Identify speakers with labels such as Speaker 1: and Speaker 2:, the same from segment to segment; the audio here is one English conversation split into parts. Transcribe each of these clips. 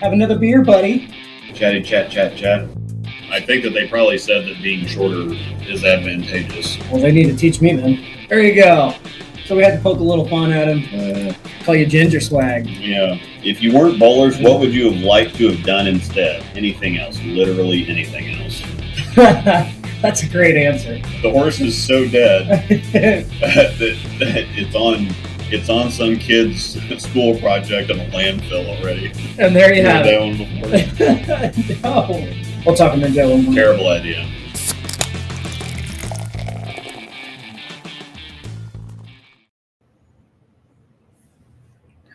Speaker 1: Have another beer, buddy.
Speaker 2: Chatty chat chat chat. I think that they probably said that being shorter is advantageous.
Speaker 1: Well, they need to teach me then. There you go. So we had to poke a little fun at him. Call you Ginger Swag.
Speaker 2: Yeah. If you weren't bowlers, what would you have liked to have done instead? Anything else. Literally anything else.
Speaker 1: That's a great answer.
Speaker 2: The horse is so dead that it's on some kid's school project on a landfill already.
Speaker 1: And there you have
Speaker 2: that one before.
Speaker 1: No. We'll talk about that one more.
Speaker 2: Terrible idea.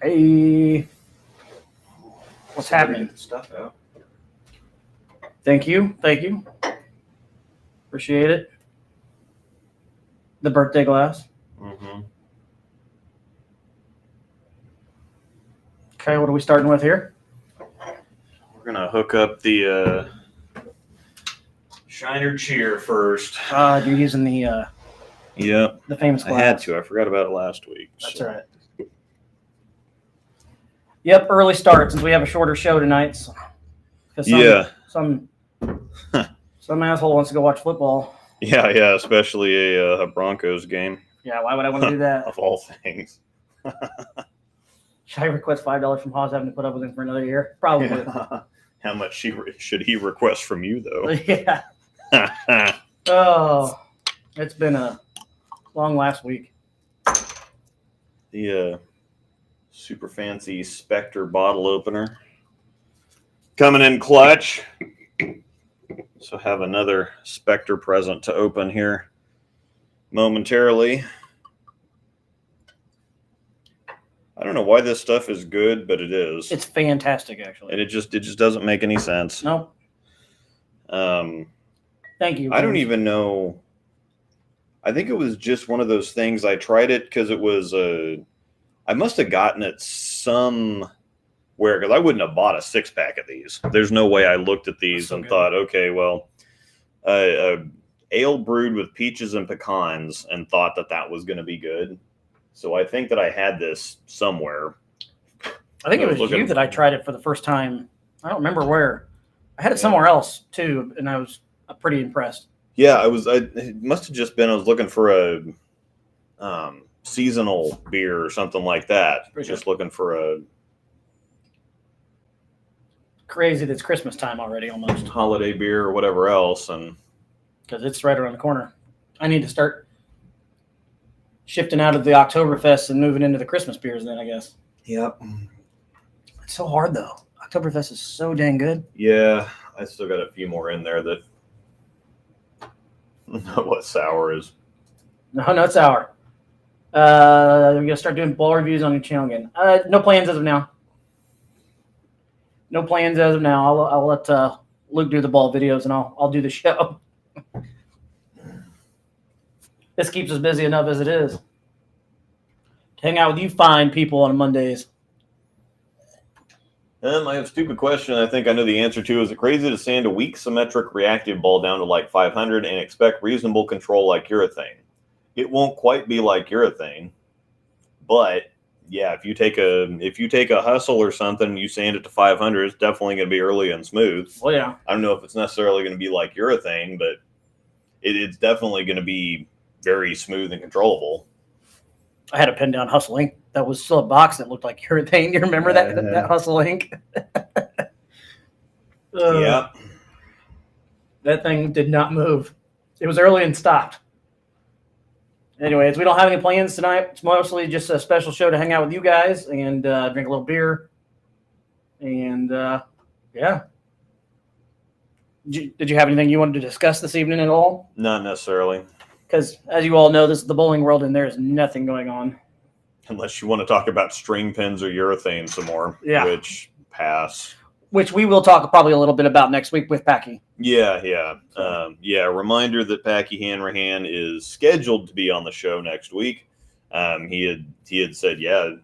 Speaker 1: Hey. What's happening?
Speaker 2: Get the stuff out.
Speaker 1: Thank you. Appreciate it. The birthday glass.
Speaker 2: Mm-hmm.
Speaker 1: Okay, what are we starting with here?
Speaker 2: We're gonna hook up the Shiner Cheer first.
Speaker 1: You're using the
Speaker 2: Yep.
Speaker 1: the famous glass.
Speaker 2: I had to. I forgot about it last week.
Speaker 1: That's all right. Yep, early start since we have a shorter show tonight. So, some asshole wants to go watch football.
Speaker 2: Yeah, especially a Broncos game.
Speaker 1: Yeah, why would I want to do that?
Speaker 2: Of all things.
Speaker 1: Should I request $5 from Haas having to put up with him for another year? Probably.
Speaker 2: How much should he request from you, though?
Speaker 1: Yeah. Oh, it's been a long last week.
Speaker 2: The super fancy Spectre bottle opener coming in clutch. So have another Spectre present to open here momentarily. I don't know why this stuff is good, but it is.
Speaker 1: It's fantastic, actually.
Speaker 2: And it just doesn't make any sense.
Speaker 1: No. Thank you.
Speaker 2: I don't even know. I think it was just one of those things. I tried it because it was I must have gotten it somewhere because I wouldn't have bought a 6-pack of these. There's no way I looked at these and thought, okay, well, ale brewed with peaches and pecans, and thought that was going to be good. So I think that I had this somewhere.
Speaker 1: I think it was you that I tried it for the first time. I don't remember where. I had it somewhere else too, and I was pretty impressed.
Speaker 2: Yeah, it must have just been I was looking for a seasonal beer or something like that. Just looking for a
Speaker 1: crazy that's Christmas time already almost.
Speaker 2: Holiday beer or whatever else, and
Speaker 1: because it's right around the corner. I need to start shifting out of the Oktoberfest and moving into the Christmas beers then, I guess.
Speaker 2: Yep.
Speaker 1: It's so hard though. Oktoberfest is so dang good.
Speaker 2: Yeah, I still got a few more in there that know what sour is.
Speaker 1: No, not sour. We're gonna start doing ball reviews on your channel again. No plans as of now. I'll let Luke do the ball videos, and I'll do the show. This keeps us busy enough as it is. To hang out with you fine people on Mondays.
Speaker 2: I have a stupid question I think I know the answer to. Is it crazy to sand a weak symmetric reactive ball down to like 500 and expect reasonable control like urethane? It won't quite be like urethane, but yeah, if you take a hustle or something and you sand it to 500, it's definitely going to be early and smooth.
Speaker 1: Well, yeah.
Speaker 2: I don't know if it's necessarily going to be like urethane, but it's definitely going to be very smooth and controllable.
Speaker 1: I had a pen down Hustle Ink that was still a box that looked like urethane. You remember that Hustle Ink?
Speaker 2: Yeah.
Speaker 1: That thing did not move. It was early and stopped. Anyways, we don't have any plans tonight. It's mostly just a special show to hang out with you guys and drink a little beer. And, yeah. Did you have anything you wanted to discuss this evening at all?
Speaker 2: Not necessarily.
Speaker 1: Because, as you all know, this is the bowling world, and there is nothing going on.
Speaker 2: Unless you want to talk about string pins or urethane some more.
Speaker 1: Yeah.
Speaker 2: Which pass.
Speaker 1: Which we will talk probably a little bit about next week with Packy.
Speaker 2: Yeah. Reminder that Packy Hanrahan is scheduled to be on the show next week. He had said,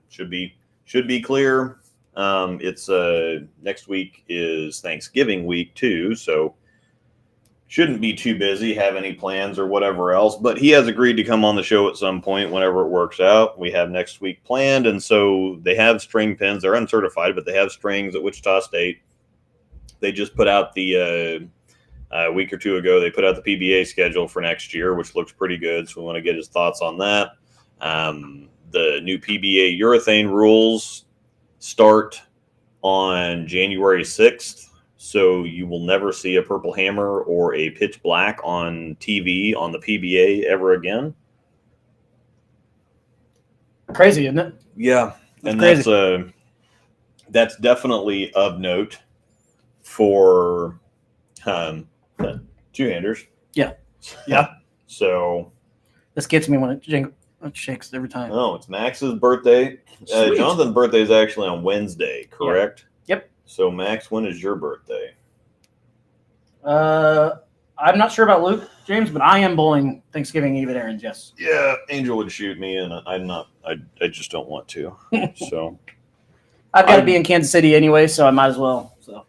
Speaker 2: should be clear. It's next week is Thanksgiving week too, so shouldn't be too busy, have any plans or whatever else. But he has agreed to come on the show at some point whenever it works out. We have next week planned, and so they have string pins. They're uncertified, but they have strings at Wichita State. They just put out the a week or two ago. They put out the PBA schedule for next year, which looks pretty good. So we want to get his thoughts on that. The new PBA urethane rules start on January 6th. So you will never see a purple hammer or a pitch black on TV on the PBA ever again.
Speaker 1: Crazy, isn't it?
Speaker 2: Yeah, and that's definitely of note for two-handers.
Speaker 1: Yeah, yeah.
Speaker 2: So
Speaker 1: this gets me when it shakes every time.
Speaker 2: Oh, it's Max's birthday. Jonathan's birthday is actually on Wednesday, correct?
Speaker 1: Yep.
Speaker 2: So, Max, when is your birthday?
Speaker 1: I'm not sure about Luke, James, but I am bowling Thanksgiving Eve at Aaron's, yes.
Speaker 2: Yeah, Angel would shoot me, and I'm not. I just don't want to. So,
Speaker 1: I've got to be in Kansas City anyway, so I might as well. So.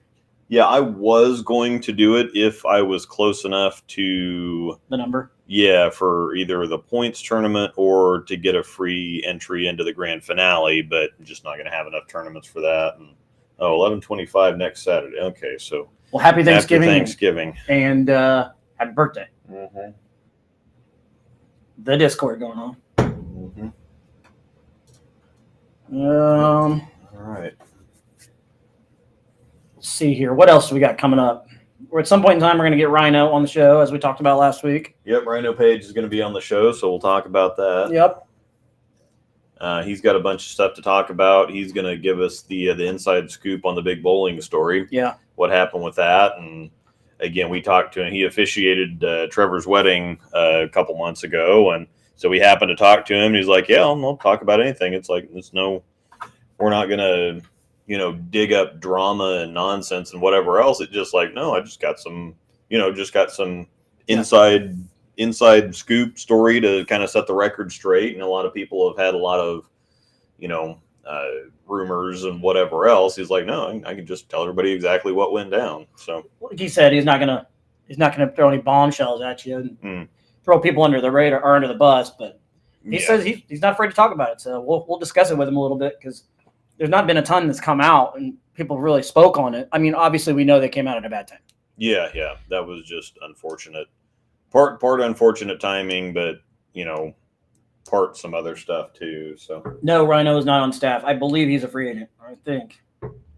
Speaker 2: Yeah, I was going to do it if I was close enough to
Speaker 1: the number. Yeah,
Speaker 2: for either the points tournament or to get a free entry into the grand finale, but I'm just not going to have enough tournaments for that. And 11/25 next Saturday. Okay, so
Speaker 1: well, happy Thanksgiving.
Speaker 2: Happy Thanksgiving
Speaker 1: and happy birthday.
Speaker 2: Mm-hmm.
Speaker 1: The Discord going on.
Speaker 2: Mm-hmm. All right.
Speaker 1: Let's see here. What else do we got coming up? Or at some point in time, we're going to get Rhino on the show, as we talked about last week.
Speaker 2: Yep, Rhino Page is going to be on the show, so we'll talk about that.
Speaker 1: Yep.
Speaker 2: He's got a bunch of stuff to talk about. He's going to give us the inside scoop on the big bowling story.
Speaker 1: Yeah.
Speaker 2: What happened with that. And, again, we talked to him. He officiated Trevor's wedding a couple months ago, and so we happened to talk to him. He's like, yeah, I'll talk about anything. It's like, we're not going to – dig up drama and nonsense and whatever else. It just like, no, I just got some inside scoop story to kind of set the record straight. And a lot of people have had a lot of, rumors and whatever else. He's like, no, I can just tell everybody exactly what went down. So
Speaker 1: like he said, he's not gonna throw any bombshells at you and throw people under the radar or under the bus. But he says he's not afraid to talk about it. So we'll discuss it with him a little bit because there's not been a ton that's come out and people really spoke on it. I mean, obviously we know they came out at a bad time.
Speaker 2: Yeah. That was just unfortunate. Part unfortunate timing, but part some other stuff too. So
Speaker 1: no, Rhino is not on staff. I believe he's a free agent. I think.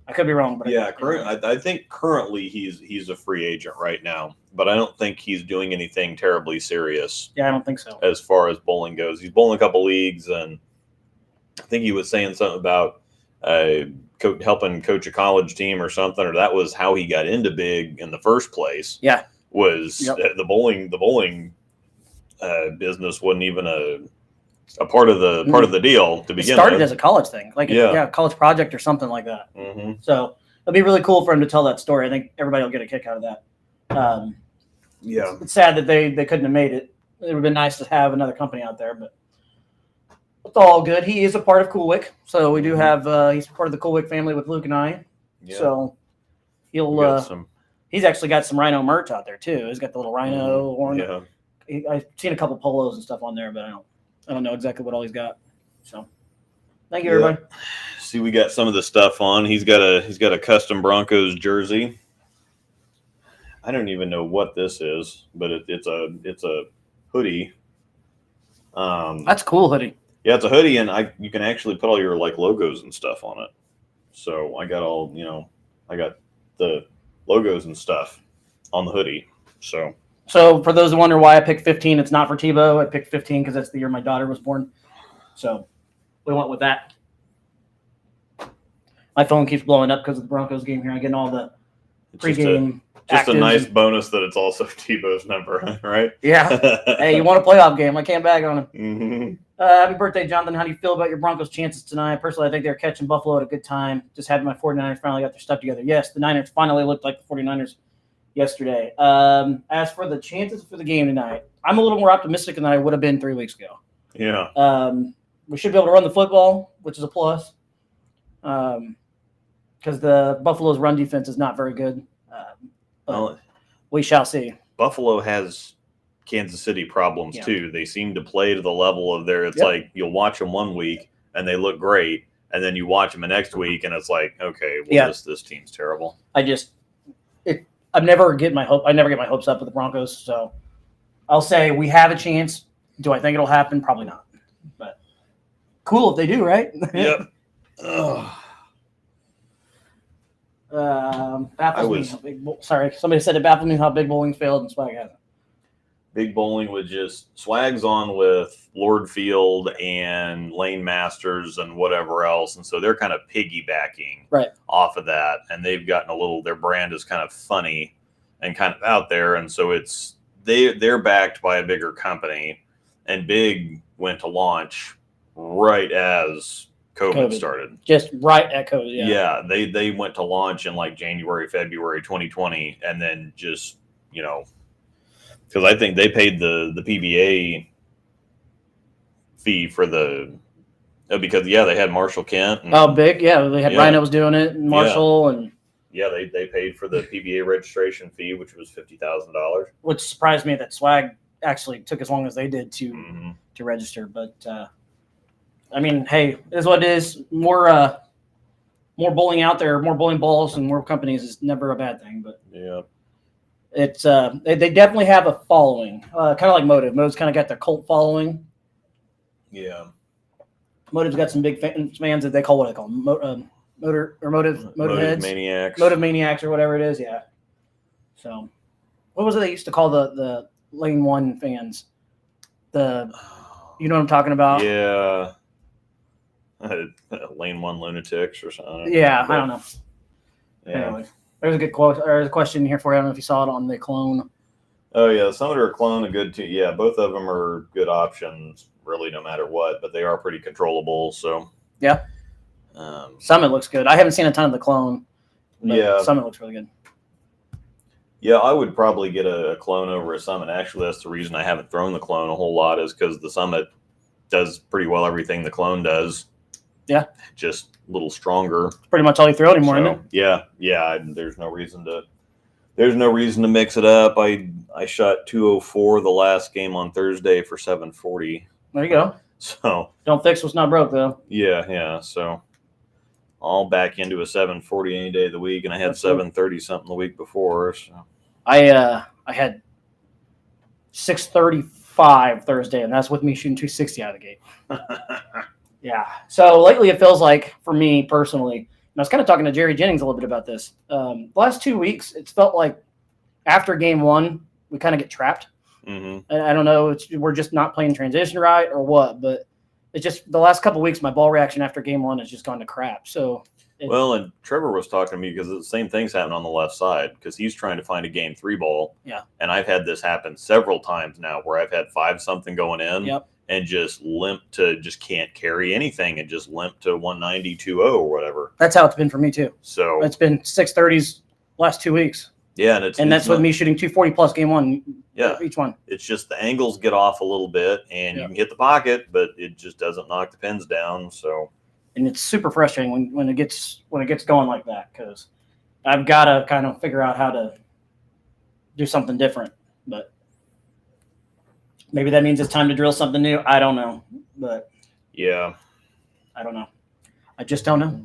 Speaker 1: I could be wrong, but
Speaker 2: yeah, I think currently he's a free agent right now, but I don't think he's doing anything terribly serious.
Speaker 1: Yeah, I don't think so.
Speaker 2: As far as bowling goes, he's bowling a couple leagues, and I think he was saying something about helping coach a college team or something, or that was how he got into big in the first place.
Speaker 1: Yeah,
Speaker 2: was the bowling business wasn't even a part of the deal to begin with. It started
Speaker 1: as a college thing, like a college project or something like that. Mm-hmm. So it'll be really cool for him to tell that story. I think everybody will get a kick out of that. It's sad that they couldn't have made it. It would have been nice to have another company out there, but it's all good. He is a part of Coolwick, so we do have he's part of the Coolwick family with Luke and I. Yeah. So he's actually got some Rhino merch out there too. He's got the little Rhino horn. Yeah. I've seen a couple polos and stuff on there, but I don't know exactly what all he's got. So thank you, everybody.
Speaker 2: See, we got some of the stuff on. He's got a custom Broncos jersey. I don't even know what this is, but it's a hoodie.
Speaker 1: That's a cool hoodie.
Speaker 2: Yeah, it's a hoodie, and you can actually put all your like logos and stuff on it. So I got I got the logos and stuff on the hoodie. So
Speaker 1: for those who wonder why I picked 15, it's not for Tebow. I picked 15 because that's the year my daughter was born. So we went with that. My phone keeps blowing up because of the Broncos game here. I'm getting all the pregame.
Speaker 2: Just a nice bonus that it's also Tebow's number, right?
Speaker 1: Yeah. Hey, you want a playoff game? I can't bag on him.
Speaker 2: Mm-hmm.
Speaker 1: Happy birthday, Jonathan. How do you feel about your Broncos' chances tonight? Personally, I think they're catching Buffalo at a good time. Just happy my 49ers finally got their stuff together. Yes, the Niners finally looked like the 49ers yesterday. As for the chances for the game tonight, I'm a little more optimistic than I would have been 3 weeks ago.
Speaker 2: Yeah.
Speaker 1: We should be able to run the football, which is a plus. Because the Buffalo's run defense is not very good. We shall see.
Speaker 2: Buffalo has Kansas City problems too. They seem to play to the level of their. It's like you'll watch them one week and they look great, and then you watch them the next week and it's like, okay, well, this team's terrible.
Speaker 1: I never get my hopes up with the Broncos. So I'll say we have a chance. Do I think it'll happen? Probably not. But cool if they do, right?
Speaker 2: Yep.
Speaker 1: Sorry, somebody said it baffled me how big bowling failed and Swag hasn't.
Speaker 2: Big bowling with just Swag's on with Lord Field and Lane Masters and whatever else, and so they're kind of piggybacking off of that, and they've gotten a little. Their brand is kind of funny and kind of out there, and so they're backed by a bigger company, and Big went to launch right as COVID started.
Speaker 1: Just right at COVID,
Speaker 2: yeah. They went to launch in like January, February 2020, and then just, because I think they paid the PBA fee for because they had Marshall Kent. And,
Speaker 1: Big, they had Rhino was doing it, and Marshall, and
Speaker 2: they paid for the PBA registration fee, which was $50,000.
Speaker 1: Which surprised me that Swag actually took as long as they did to register, but. I mean, hey, it is what it is. More bowling out there, more bowling balls, and more companies is never a bad thing. But it's they definitely have a following, kind of like Motive. Motive's kind of got their cult following.
Speaker 2: Yeah,
Speaker 1: Motive's got some big fans that they call what I call them, Motive heads, Motive maniacs, or whatever it is. Yeah. So, what was it they used to call the Lane 1 fans? You know what I'm talking about?
Speaker 2: Yeah. Lane 1 lunatics or something.
Speaker 1: Yeah, I don't know. Yeah. Anyway, there's a good quote. There's a question here for you. I don't know if you saw it on the clone.
Speaker 2: Oh yeah, Summit or Clone, a good team. Yeah, both of them are good options, really, no matter what. But they are pretty controllable. So
Speaker 1: yeah, Summit looks good. I haven't seen a ton of the Clone. But Summit looks really good.
Speaker 2: Yeah, I would probably get a Clone over a Summit. Actually, that's the reason I haven't thrown the Clone a whole lot, is because the Summit does pretty well everything the Clone does.
Speaker 1: Yeah,
Speaker 2: just a little stronger.
Speaker 1: It's pretty much all you throw anymore, isn't it?
Speaker 2: Yeah. There's no reason to mix it up. I shot 204 the last game on Thursday for 740.
Speaker 1: There you go.
Speaker 2: So
Speaker 1: don't fix what's not broke, though.
Speaker 2: Yeah. So I'll back into a 740 any day of the week, and I had 730 something the week before. So
Speaker 1: I had 635 Thursday, and that's with me shooting 260 out of the gate. Yeah. So lately it feels like, for me personally, and I was kind of talking to Jerry Jennings a little bit about this. The last 2 weeks, it's felt like after game one, we kind of get trapped. And I don't know, we're just not playing transition right or what, but it's just the last couple of weeks, my ball reaction after game one has just gone to crap. So.
Speaker 2: And Trevor was talking to me because the same thing's happening on the left side, because he's trying to find a game 3 ball. Yeah. And I've had this happen several times now where I've had 5-something going in. Yep. And just can't carry anything and just limp to 190, 2-0 or whatever.
Speaker 1: That's how it's been for me too. So it's been 630s last 2 weeks.
Speaker 2: Yeah, and
Speaker 1: that's with me shooting 240 plus game one.
Speaker 2: Yeah,
Speaker 1: each one.
Speaker 2: It's just the angles get off a little bit, and you can hit the pocket, but it just doesn't knock the pins down. So,
Speaker 1: and it's super frustrating when it gets going like that, because I've got to kind of figure out how to do something different, but. Maybe that means it's time to drill something new. I don't know, but
Speaker 2: yeah,
Speaker 1: I don't know. I just don't know.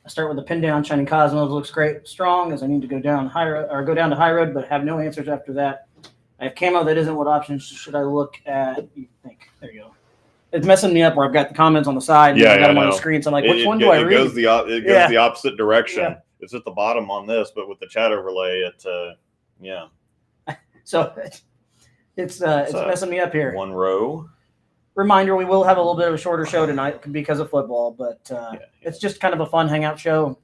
Speaker 1: I start with the pin down. Shining Cosmos looks great, strong, as I need to go down to high road, but have no answers after that. I have camo that isn't. What options should I look at? You think? There you go. It's messing me up where I've got the comments on the side. And I got them on the screen, so I'm like, which one do I read?
Speaker 2: It goes the opposite direction. Yeah. It's at the bottom on this, but with the chat overlay,
Speaker 1: So it's messing me up here.
Speaker 2: One row.
Speaker 1: Reminder, we will have a little bit of a shorter show tonight because of football, but it's just kind of a fun hangout show.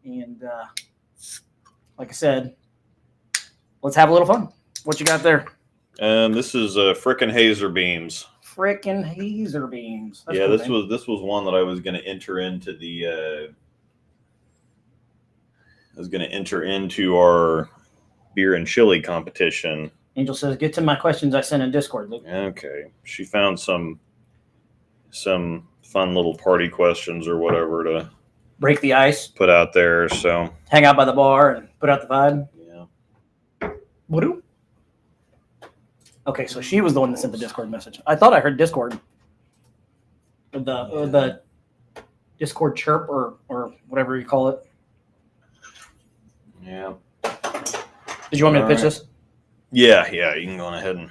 Speaker 1: And like I said, let's have a little fun. What you got there?
Speaker 2: This is frickin' Hazer Beams.
Speaker 1: Frickin' Hazer Beams.
Speaker 2: That's cool, this was one that I was going to enter into the our beer and chili competition.
Speaker 1: Angel says, "Get to my questions I sent in Discord, Luke."
Speaker 2: Okay, she found some fun little party questions or whatever to
Speaker 1: break the ice,
Speaker 2: put out there. So
Speaker 1: hang out by the bar and put out the vibe.
Speaker 2: Yeah.
Speaker 1: What? Okay, so she was the one that sent the Discord message. I thought I heard Discord. The Discord chirp or whatever you call it.
Speaker 2: Yeah.
Speaker 1: Did you want me to pitch this?
Speaker 2: Yeah. You can go ahead and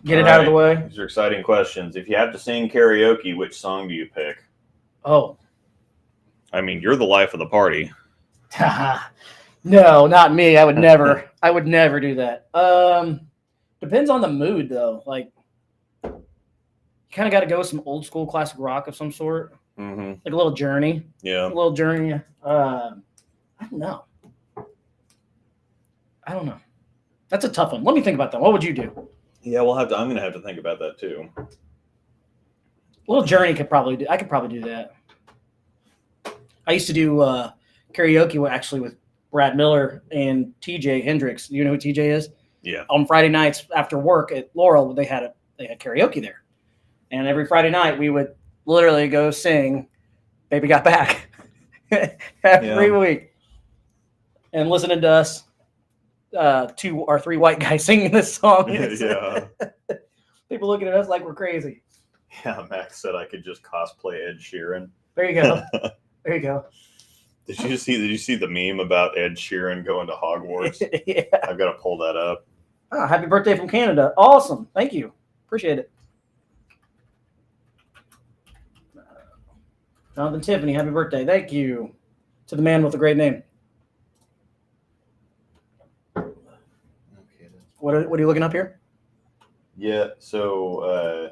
Speaker 1: get it out of the way.
Speaker 2: These are exciting questions. If you have to sing karaoke, which song do you pick?
Speaker 1: Oh.
Speaker 2: I mean, you're the life of the party.
Speaker 1: No, not me. I would never. I would never do that. Depends on the mood, though. Like, you kind of got to go with some old school classic rock of some sort, like a little Journey.
Speaker 2: Yeah,
Speaker 1: a little Journey. I don't know. That's a tough one. Let me think about that. What would you do?
Speaker 2: Yeah, I'm gonna have to think about that too.
Speaker 1: A little Journey I could probably do that. I used to do karaoke actually with Brad Miller and TJ Hendricks. You know who TJ is?
Speaker 2: Yeah.
Speaker 1: On Friday nights after work at Laurel, they had karaoke there, and every Friday night we would literally go sing "Baby Got Back" every week, and listening to us, 2 or 3 white guys singing this song.
Speaker 2: Yeah.
Speaker 1: People looking at us like we're crazy.
Speaker 2: Yeah, Max said I could just cosplay Ed Sheeran.
Speaker 1: There you go. There you go.
Speaker 2: Did you see the meme about Ed Sheeran going to Hogwarts?
Speaker 1: Yeah.
Speaker 2: I've got to pull that up.
Speaker 1: Oh, happy birthday from Canada. Awesome. Thank you. Appreciate it. Jonathan Tiffany, happy birthday. Thank you to the man with the great name.
Speaker 2: Okay.
Speaker 1: What are you looking up here?
Speaker 2: Yeah, so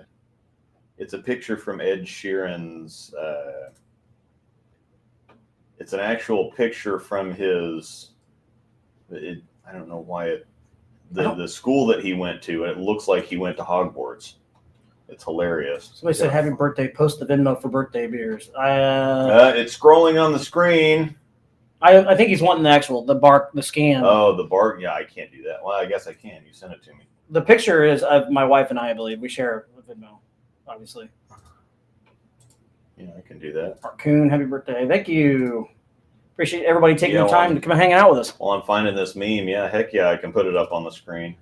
Speaker 2: it's a picture from Ed Sheeran's. It's an actual picture from his. I don't know why the school that he went to, and it looks like he went to Hogwarts. It's hilarious.
Speaker 1: Somebody said happy birthday. Post the Venmo for birthday beers.
Speaker 2: It's scrolling on the screen.
Speaker 1: I think he's wanting the scan.
Speaker 2: Oh, the bark. Yeah, I can't do that. Well, I guess I can. You sent it to me.
Speaker 1: The picture is of my wife and I believe. We share a Venmo, obviously.
Speaker 2: Yeah, I can do that.
Speaker 1: Marcoon, happy birthday. Thank you. Appreciate everybody taking the time to come hang out with us.
Speaker 2: While I'm finding this meme, heck yeah, I can put it up on the screen.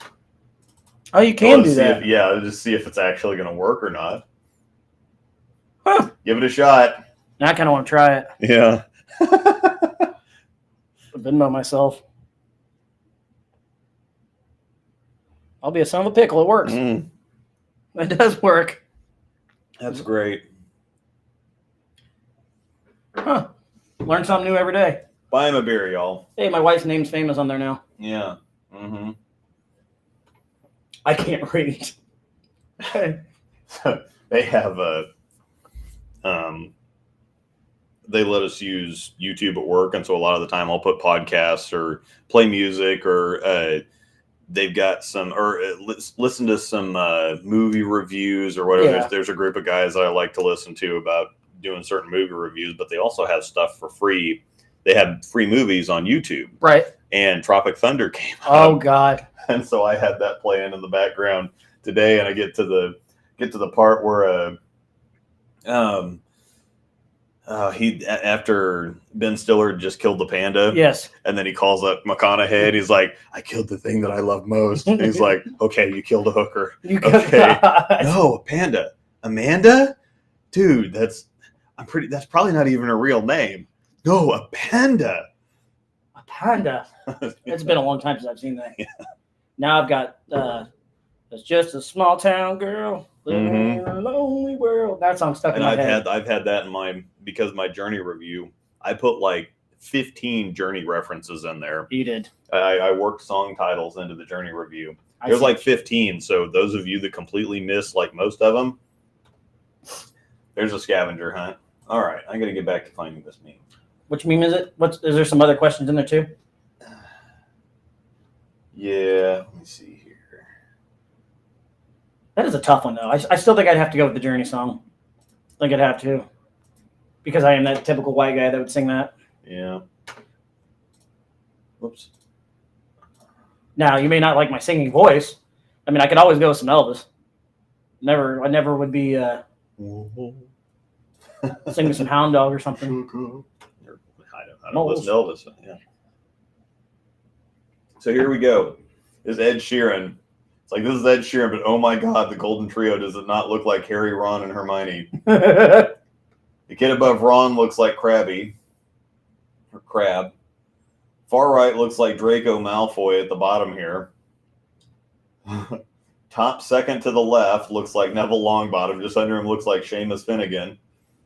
Speaker 1: Oh, you can do that?
Speaker 2: Just see if it's actually going to work or not.
Speaker 1: Huh.
Speaker 2: Give it a shot.
Speaker 1: Now I kind of want to try it.
Speaker 2: Yeah.
Speaker 1: Venmo myself. I'll be a son of a pickle. It works. It does work.
Speaker 2: That's great.
Speaker 1: Huh. Learn something new every day.
Speaker 2: Buy him a beer, y'all.
Speaker 1: Hey, my wife's name's famous on there now.
Speaker 2: Yeah.
Speaker 1: I can't read.
Speaker 2: They have they let us use YouTube at work, and so a lot of the time I'll put podcasts or play music, or they've got some, or listen to some movie reviews or whatever.
Speaker 1: Yeah.
Speaker 2: There's a group of guys that I like to listen to about doing certain movie reviews, but they also have stuff for free. They have free movies on YouTube.
Speaker 1: Right.
Speaker 2: And Tropic Thunder came out.
Speaker 1: Oh God.
Speaker 2: And so I had that playing in the background today, and I get to the part where he, after Ben Stiller just killed the panda.
Speaker 1: Yes.
Speaker 2: And then he calls up McConaughey, and he's like, I killed the thing that I love most. And he's like, okay, you killed a hooker. Okay. No, a panda. Amanda? Dude, that's probably not even a real name. No, a panda.
Speaker 1: A panda. It's been a long time since I've seen that.
Speaker 2: Yeah.
Speaker 1: Now I've got it's just a small town girl living in a lonely world. That song's stuck in my head.
Speaker 2: I've had that in because my Journey review, I put like 15 Journey references in there.
Speaker 1: You did.
Speaker 2: I worked song titles into the Journey review. There's like 15. So those of you that completely miss like most of them, there's a scavenger hunt. All right, I'm gonna get back to finding this meme.
Speaker 1: Which meme is it? Is there some other questions in there too?
Speaker 2: Yeah, let me see here.
Speaker 1: That is a tough one though. I still think I'd have to go with the Journey song. I think I'd have to, because I am that typical white guy that would sing that.
Speaker 2: Yeah. Whoops.
Speaker 1: Now you may not like my singing voice. I mean, I could always go with some Elvis. I never would be singing some Hound Dog or something.
Speaker 2: I don't listen to Elvis. Yeah. So here we go. is Ed Sheeran. It's like, this is Ed Sheeran, but oh my God, the Golden Trio, does it not look like Harry, Ron, and Hermione? The kid above Ron looks like Krabby. Or Crab. Far right looks like Draco Malfoy at the bottom here. Top second to the left looks like Neville Longbottom. Just under him looks like Seamus Finnegan.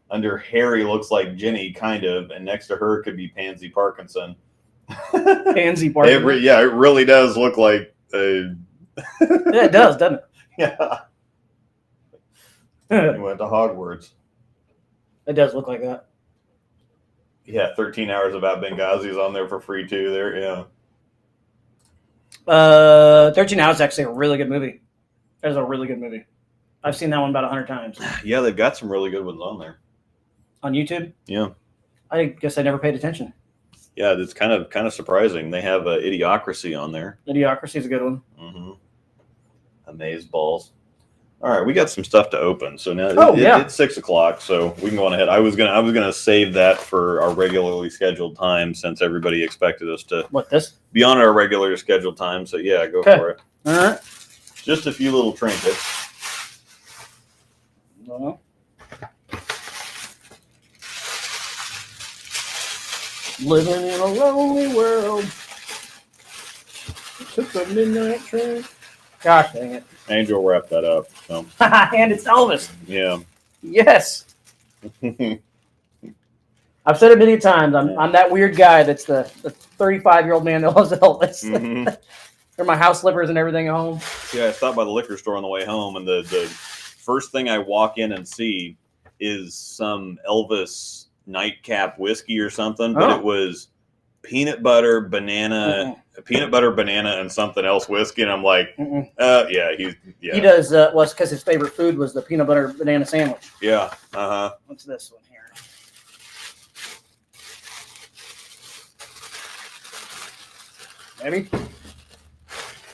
Speaker 2: Under Harry looks like Ginny, kind of. And next to her could be Pansy Parkinson.
Speaker 1: Pansy Parkinson.
Speaker 2: It really does look like...
Speaker 1: Yeah, it does, doesn't it?
Speaker 2: Yeah. He went to Hogwarts.
Speaker 1: It does look like that.
Speaker 2: Yeah, 13 Hours About Benghazi is on there for free too. There, yeah.
Speaker 1: 13 Hours is actually a really good movie. That is a really good movie. I've seen that one about 100 times.
Speaker 2: Yeah, they've got some really good ones on there.
Speaker 1: On YouTube?
Speaker 2: Yeah.
Speaker 1: I guess I never paid attention.
Speaker 2: Yeah, it's kind of surprising. They have Idiocracy on there.
Speaker 1: Idiocracy is a good one.
Speaker 2: Mm-hmm. Amazeballs. All right, we got some stuff to open. So now it's 6 o'clock, so we can go on ahead. I was gonna save that for our regularly scheduled time since everybody expected us to be on our regular scheduled time. So yeah, go for it.
Speaker 1: All right.
Speaker 2: Just a few little trinkets.
Speaker 1: Living in a lonely world. Took the midnight train. Gosh dang it.
Speaker 2: Angel wrapped that up. So.
Speaker 1: And it's Elvis.
Speaker 2: Yeah.
Speaker 1: Yes. I've said it many times. I'm that weird guy that's the 35-year-old man that loves Elvis.
Speaker 2: Mm-hmm.
Speaker 1: They're my house slippers and everything at home.
Speaker 2: Yeah, I stopped by the liquor store on the way home, and the first thing I walk in and see is some Elvis nightcap whiskey or something, but it was peanut butter, banana, and something else whiskey, and I'm like,
Speaker 1: He does. Well, it's because his favorite food was the peanut butter banana sandwich.
Speaker 2: Yeah.
Speaker 1: What's this one here? Maybe.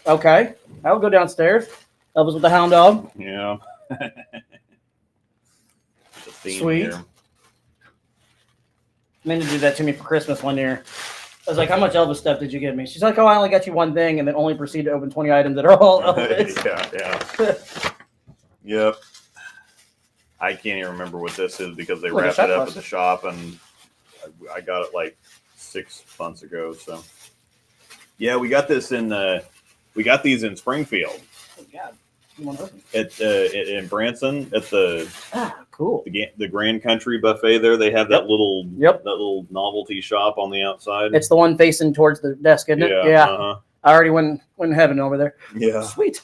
Speaker 1: Okay, I'll go downstairs. Elvis with the hound dog.
Speaker 2: Yeah.
Speaker 1: Sweet. Here. Minnie did that to me for Christmas one year. I was like, how much Elvis stuff did you give me? She's like, oh, I only got you one thing, and then only proceed to open 20 items that are all Elvis.
Speaker 2: Yeah. Yep. I can't even remember what this is because they wrapped it up at the shop, and I got it like 6 months ago. So, yeah, we got this we got these in Springfield.
Speaker 1: Oh, God. You want to open?
Speaker 2: In Branson at the
Speaker 1: cool
Speaker 2: the Grand Country Buffet there. They have that little novelty shop on the outside.
Speaker 1: It's the one facing towards the desk, isn't it? Yeah. I already went in heaven over there.
Speaker 2: Yeah.
Speaker 1: Sweet.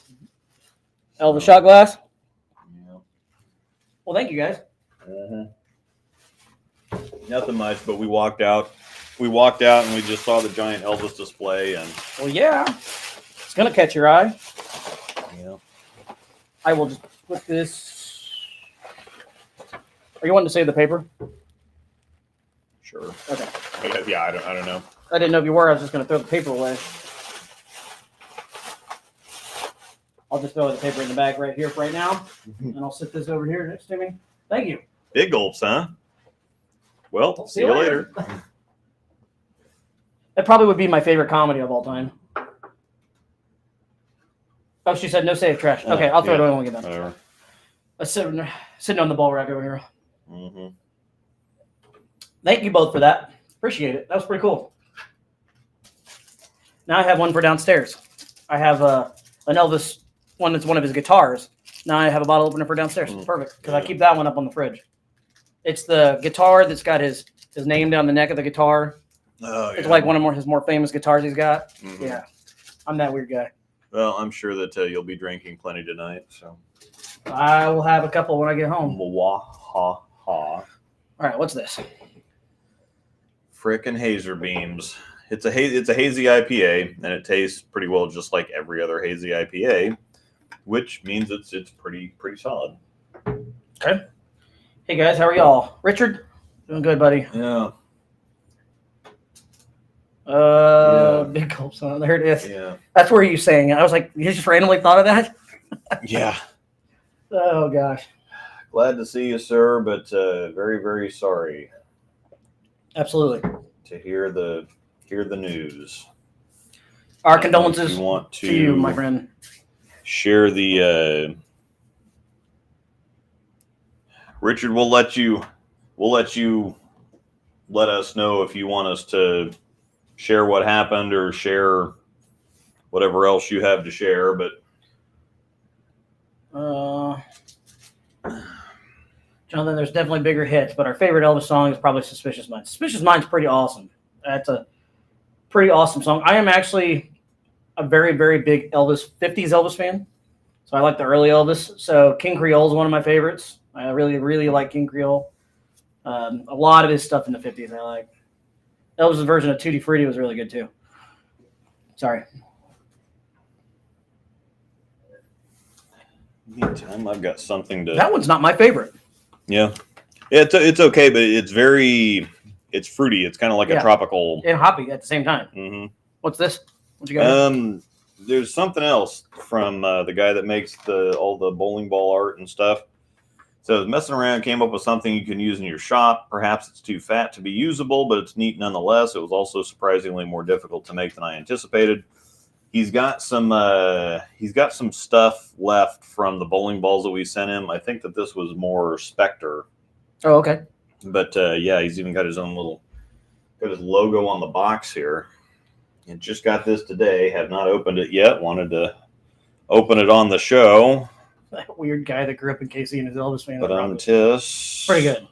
Speaker 1: Elvis shot glass. Yeah. Well, thank you guys.
Speaker 2: Nothing much, but we walked out. And we just saw the giant Elvis display, and
Speaker 1: well, yeah, it's gonna catch your eye.
Speaker 2: Yeah.
Speaker 1: I will just put this. Are you wanting to save the paper?
Speaker 2: Sure.
Speaker 1: Okay.
Speaker 2: Yeah, I don't know.
Speaker 1: I didn't know if you were. I was just going to throw the paper away. I'll just throw the paper in the bag right here for right now, and I'll sit this over here next to me. Thank you.
Speaker 2: Big gulps, huh? Well, see you later.
Speaker 1: That probably would be my favorite comedy of all time. Oh, she said no save trash. Okay, I'll throw it away when we get done.
Speaker 2: Whatever.
Speaker 1: Let's sitting on the ball rack over here. Thank you both for that. Appreciate it. That was pretty cool. Now I have one for downstairs. I have an Elvis one that's one of his guitars. Now I have a bottle opener for downstairs. Perfect, because I keep that one up on the fridge. It's the guitar that's got his name down the neck of the guitar.
Speaker 2: Oh,
Speaker 1: it's like one of his more famous guitars he's got. Yeah, I'm that weird guy.
Speaker 2: Well, I'm sure that you'll be drinking plenty tonight, so
Speaker 1: I will have a couple when I get home.
Speaker 2: All
Speaker 1: right, what's this?
Speaker 2: Frickin' Hazer Beams. It's a hazy IPA, and it tastes pretty well just like every other hazy IPA, which means it's pretty solid.
Speaker 1: Okay. Hey guys, how are y'all? Richard, doing good, buddy.
Speaker 2: Yeah.
Speaker 1: Big gulps. There it is.
Speaker 2: Yeah.
Speaker 1: That's where you saying it. I was like, you just randomly thought of that?
Speaker 2: Yeah.
Speaker 1: Oh gosh.
Speaker 2: Glad to see you, sir, but very, very sorry.
Speaker 1: Absolutely.
Speaker 2: To hear the news.
Speaker 1: Our condolences
Speaker 2: you want
Speaker 1: to you, my friend.
Speaker 2: Share the Richard. We'll let you let us know if you want us to share what happened or share whatever else you have to share. But
Speaker 1: Jonathan, there's definitely bigger hits, but our favorite Elvis song is probably Suspicious Minds. Suspicious Minds is pretty awesome. That's a pretty awesome song. I am actually a very, very big 50s Elvis fan. So I like the early Elvis. So King Creole is one of my favorites. I really, really like King Creole. A lot of his stuff in the 50s I like. Elvis' version of Tutti Frutti was really good too. Sorry.
Speaker 2: meantime, I've got something to.
Speaker 1: That one's not my favorite.
Speaker 2: Yeah, it's okay, but it's fruity. It's kind of like a tropical
Speaker 1: and hoppy at the same time.
Speaker 2: Mm-hmm.
Speaker 1: What's this? What you got?
Speaker 2: There's something else from the guy that makes all the bowling ball art and stuff. So I was messing around, came up with something you can use in your shop. Perhaps it's too fat to be usable, but it's neat nonetheless. It was also surprisingly more difficult to make than I anticipated. He's got some stuff left from the bowling balls that we sent him. I think that this was more Spectre.
Speaker 1: Oh, okay.
Speaker 2: But yeah, he's even got his own got his logo on the box here. And just got this today. Have not opened it yet. Wanted to open it on the show.
Speaker 1: That weird guy that grew up in KC and is Elvis fan.
Speaker 2: But I'm Tis.
Speaker 1: Pretty good.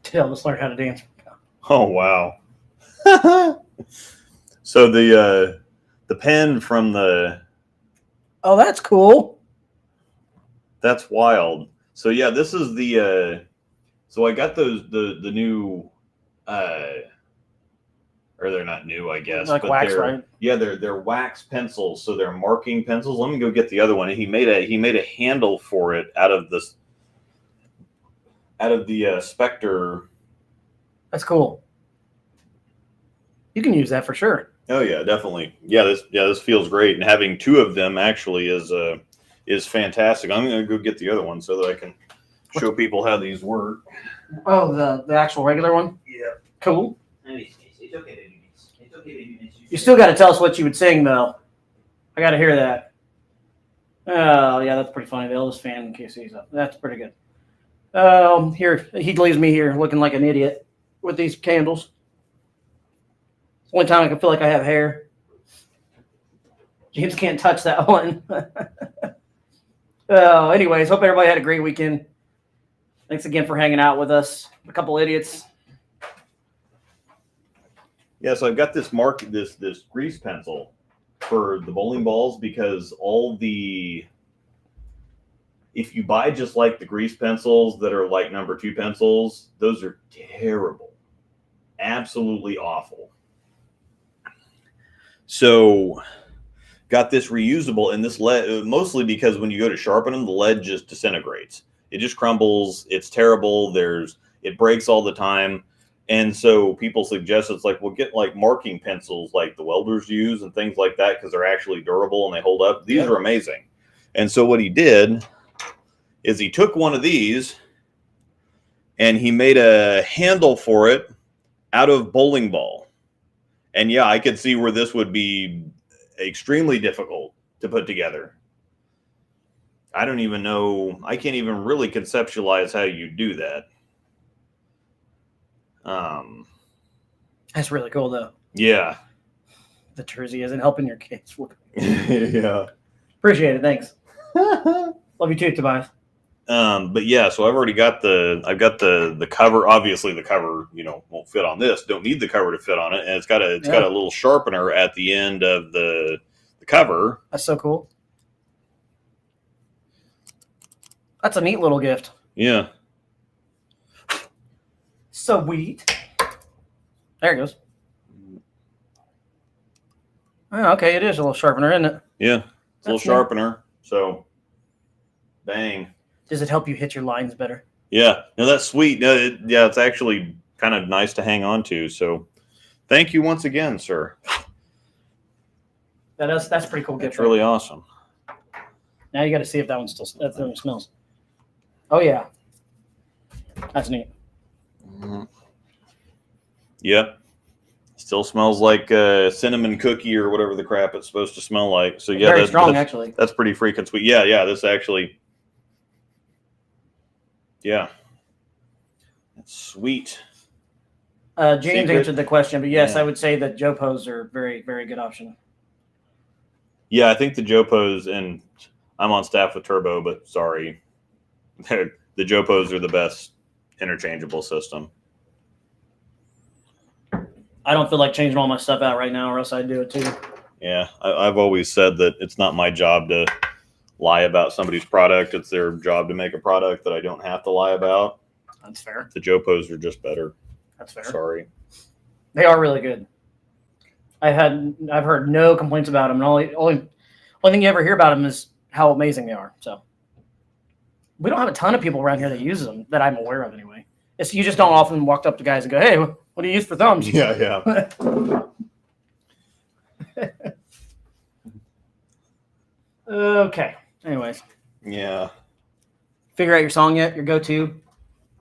Speaker 1: Elvis learned how to dance.
Speaker 2: Oh wow. So the pen from the.
Speaker 1: Oh, that's cool.
Speaker 2: That's wild. So yeah, this is the. So I got the new. Or they're not new, I guess.
Speaker 1: Like
Speaker 2: but
Speaker 1: wax, right?
Speaker 2: Yeah, they're wax pencils, so they're marking pencils. Let me go get the other one. He made a handle for it out of the Spectre. That's
Speaker 1: cool. You can use that for sure.
Speaker 2: Oh yeah, definitely. Yeah, this feels great, and having two of them actually is fantastic. I'm gonna go get the other one so that I can show people how these work.
Speaker 1: Oh, the actual regular one?
Speaker 2: Yeah.
Speaker 1: Cool.
Speaker 3: It's okay.
Speaker 1: You still got to tell us what you would sing, though. I got to hear that. Oh, yeah, that's pretty funny. The Elvis fan in case he's up. That's pretty good. Here, he leaves me here looking like an idiot with these candles. It's the only time I can feel like I have hair. James can't touch that one. Anyways, hope everybody had a great weekend. Thanks again for hanging out with us. A couple idiots.
Speaker 2: Yeah, so I've got this this grease pencil for the bowling balls because if you buy just like the grease pencils that are like number 2 pencils, those are terrible. Absolutely awful. So got this reusable, and this lead, mostly because when you go to sharpen them, the lead just disintegrates. It just crumbles. It's terrible. It breaks all the time. And so people suggest it's like, well, get like marking pencils like the welders use and things like that because they're actually durable and they hold up. These are amazing. And so what he did is he took one of these and he made a handle for it out of bowling ball. And yeah, I could see where this would be extremely difficult to put together. I don't even know. I can't even really conceptualize how you do that.
Speaker 1: That's really cool, though.
Speaker 2: Yeah.
Speaker 1: The jersey isn't helping your kids.
Speaker 2: Yeah.
Speaker 1: Appreciate it. Thanks. Love you too, Tobias.
Speaker 2: But yeah, so I've got the cover. Obviously the cover, won't fit on this. Don't need the cover to fit on it. And it's got a little sharpener at the end of the cover.
Speaker 1: That's so cool. That's a neat little gift.
Speaker 2: Yeah.
Speaker 1: Sweet. There it goes. Oh, okay, it is a little sharpener, isn't it?
Speaker 2: Yeah, it's a little sharpener. So, bang.
Speaker 1: Does it help you hit your lines better?
Speaker 2: Yeah, no, that's sweet. No, it's actually kind of nice to hang on to. So, thank you once again, sir.
Speaker 1: That's a pretty cool gift.
Speaker 2: It's really awesome.
Speaker 1: Now you got to see if that one smells. Oh yeah, that's neat.
Speaker 2: Yep. Still smells like cinnamon cookie or whatever the crap it's supposed to smell like. So yeah,
Speaker 1: very strong actually.
Speaker 2: That's pretty freaking sweet. Yeah. This actually, yeah, it's sweet.
Speaker 1: James
Speaker 2: Secret.
Speaker 1: answered the question, but yes,
Speaker 2: Yeah.
Speaker 1: I would say that Jopos are very, very good option.
Speaker 2: Yeah, I think the Jopos, and I'm on staff with Turbo, but sorry, the Jopos are the best interchangeable system.
Speaker 1: I don't feel like changing all my stuff out right now, or else I'd do it too.
Speaker 2: Yeah, I've always said that it's not my job to lie about somebody's product. It's their job to make a product that I don't have to lie about.
Speaker 1: That's fair.
Speaker 2: The Jopos are just better.
Speaker 1: That's fair.
Speaker 2: Sorry.
Speaker 1: They are really good. I've heard no complaints about them. And only thing you ever hear about them is how amazing they are. So we don't have a ton of people around here that use them that I'm aware of anyway. It's, you just don't often walk up to guys and go, "Hey, what do you use for thumbs?"
Speaker 2: Yeah.
Speaker 1: Okay. Anyways.
Speaker 2: Yeah.
Speaker 1: Figure out your song yet? Your go-to?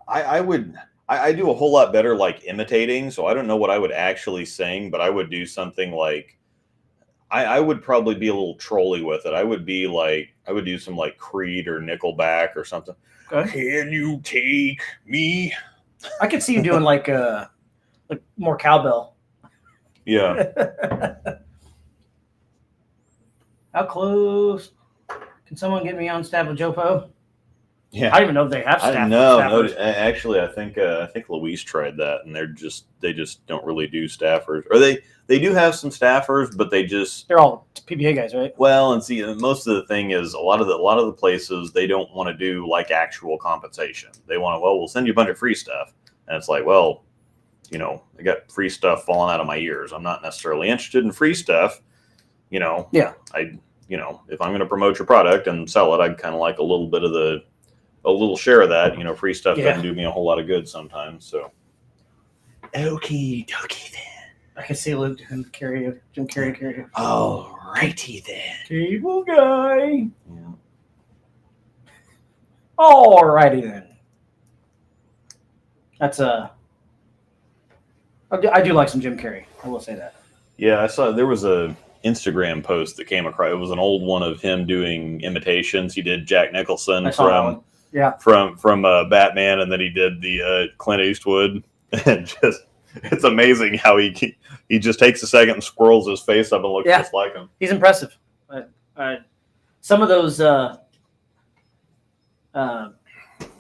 Speaker 2: I do a whole lot better like imitating, so I don't know what I would actually sing, but I would do something like I would probably be a little trolly with it. I would do some like Creed or Nickelback or something.
Speaker 1: Okay.
Speaker 2: Can you take me?
Speaker 1: I could see you doing like more cowbell.
Speaker 2: Yeah.
Speaker 1: How close can someone get me on staff with Jopo?
Speaker 2: Yeah.
Speaker 1: I don't even know if they have staff.
Speaker 2: No.
Speaker 1: staffers.
Speaker 2: Actually, I think Louise tried that, and they just don't really do staffers. Or they do have some staffers, but they're
Speaker 1: all PBA guys, right?
Speaker 2: Well, and see, most of the thing is a lot of the places they don't want to do like actual compensation. They want to, well, we'll send you a bunch of free stuff, and it's like, well, I got free stuff falling out of my ears. I'm not necessarily interested in free stuff. Yeah. If I'm going to promote your product and sell it, I'd kind of like a little share of that. Free stuff doesn't do me a whole lot of good sometimes. So, okie dokie then.
Speaker 1: I can see Luke and Jim Carrey.
Speaker 2: All righty then.
Speaker 1: Cable guy.
Speaker 2: Yeah.
Speaker 1: All righty then. That's I do like some Jim Carrey. I will say that.
Speaker 2: Yeah, I saw there was a Instagram post that came across. It was an old one of him doing imitations. He did Jack Nicholson from Batman, and then he did the Clint Eastwood. And just it's amazing how he just takes a second and squirrels his face up and looks just like him.
Speaker 1: He's impressive. Some of those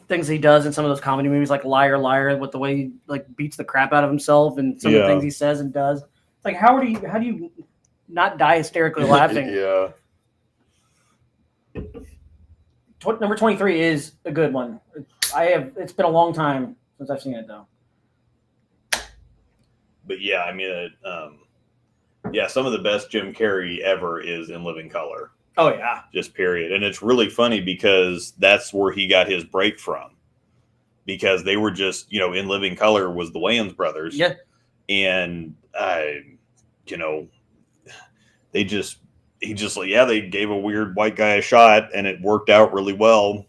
Speaker 1: things he does in some of those comedy movies, like Liar Liar, with the way he like beats the crap out of himself, and some of the things he says and does. It's like how do you not die hysterically laughing?
Speaker 2: Yeah.
Speaker 1: Number 23 is a good one. It's been a long time since I've seen it though.
Speaker 2: But yeah, I mean, some of the best Jim Carrey ever is in Living Color.
Speaker 1: Oh yeah,
Speaker 2: just period. And it's really funny because that's where he got his break from. Because they were just, in Living Color was the Wayans brothers.
Speaker 1: Yeah.
Speaker 2: And they gave a weird white guy a shot, and it worked out really well,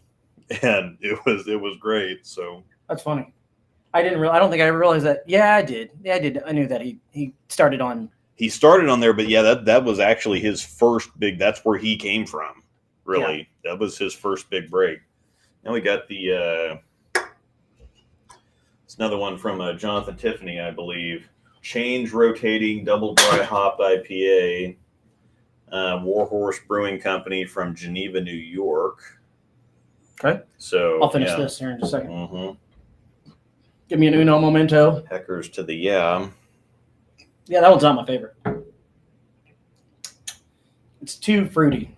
Speaker 2: and it was great. So
Speaker 1: that's funny. I don't think I realized that. Yeah, I did. I knew that he started on. He
Speaker 2: started on there, but that was actually his first big. That's where he came from. Really, that was his first big break. Now we got it's another one from Jonathan Tiffany, I believe. Change rotating double dry hop IPA. Warhorse Brewing Company from Geneva, New York.
Speaker 1: Okay.
Speaker 2: So
Speaker 1: I'll finish this here in just a second.
Speaker 2: Mm-hmm.
Speaker 1: Give me an Uno Momento.
Speaker 2: Heckers to the
Speaker 1: Yeah, that one's not my favorite. It's too fruity,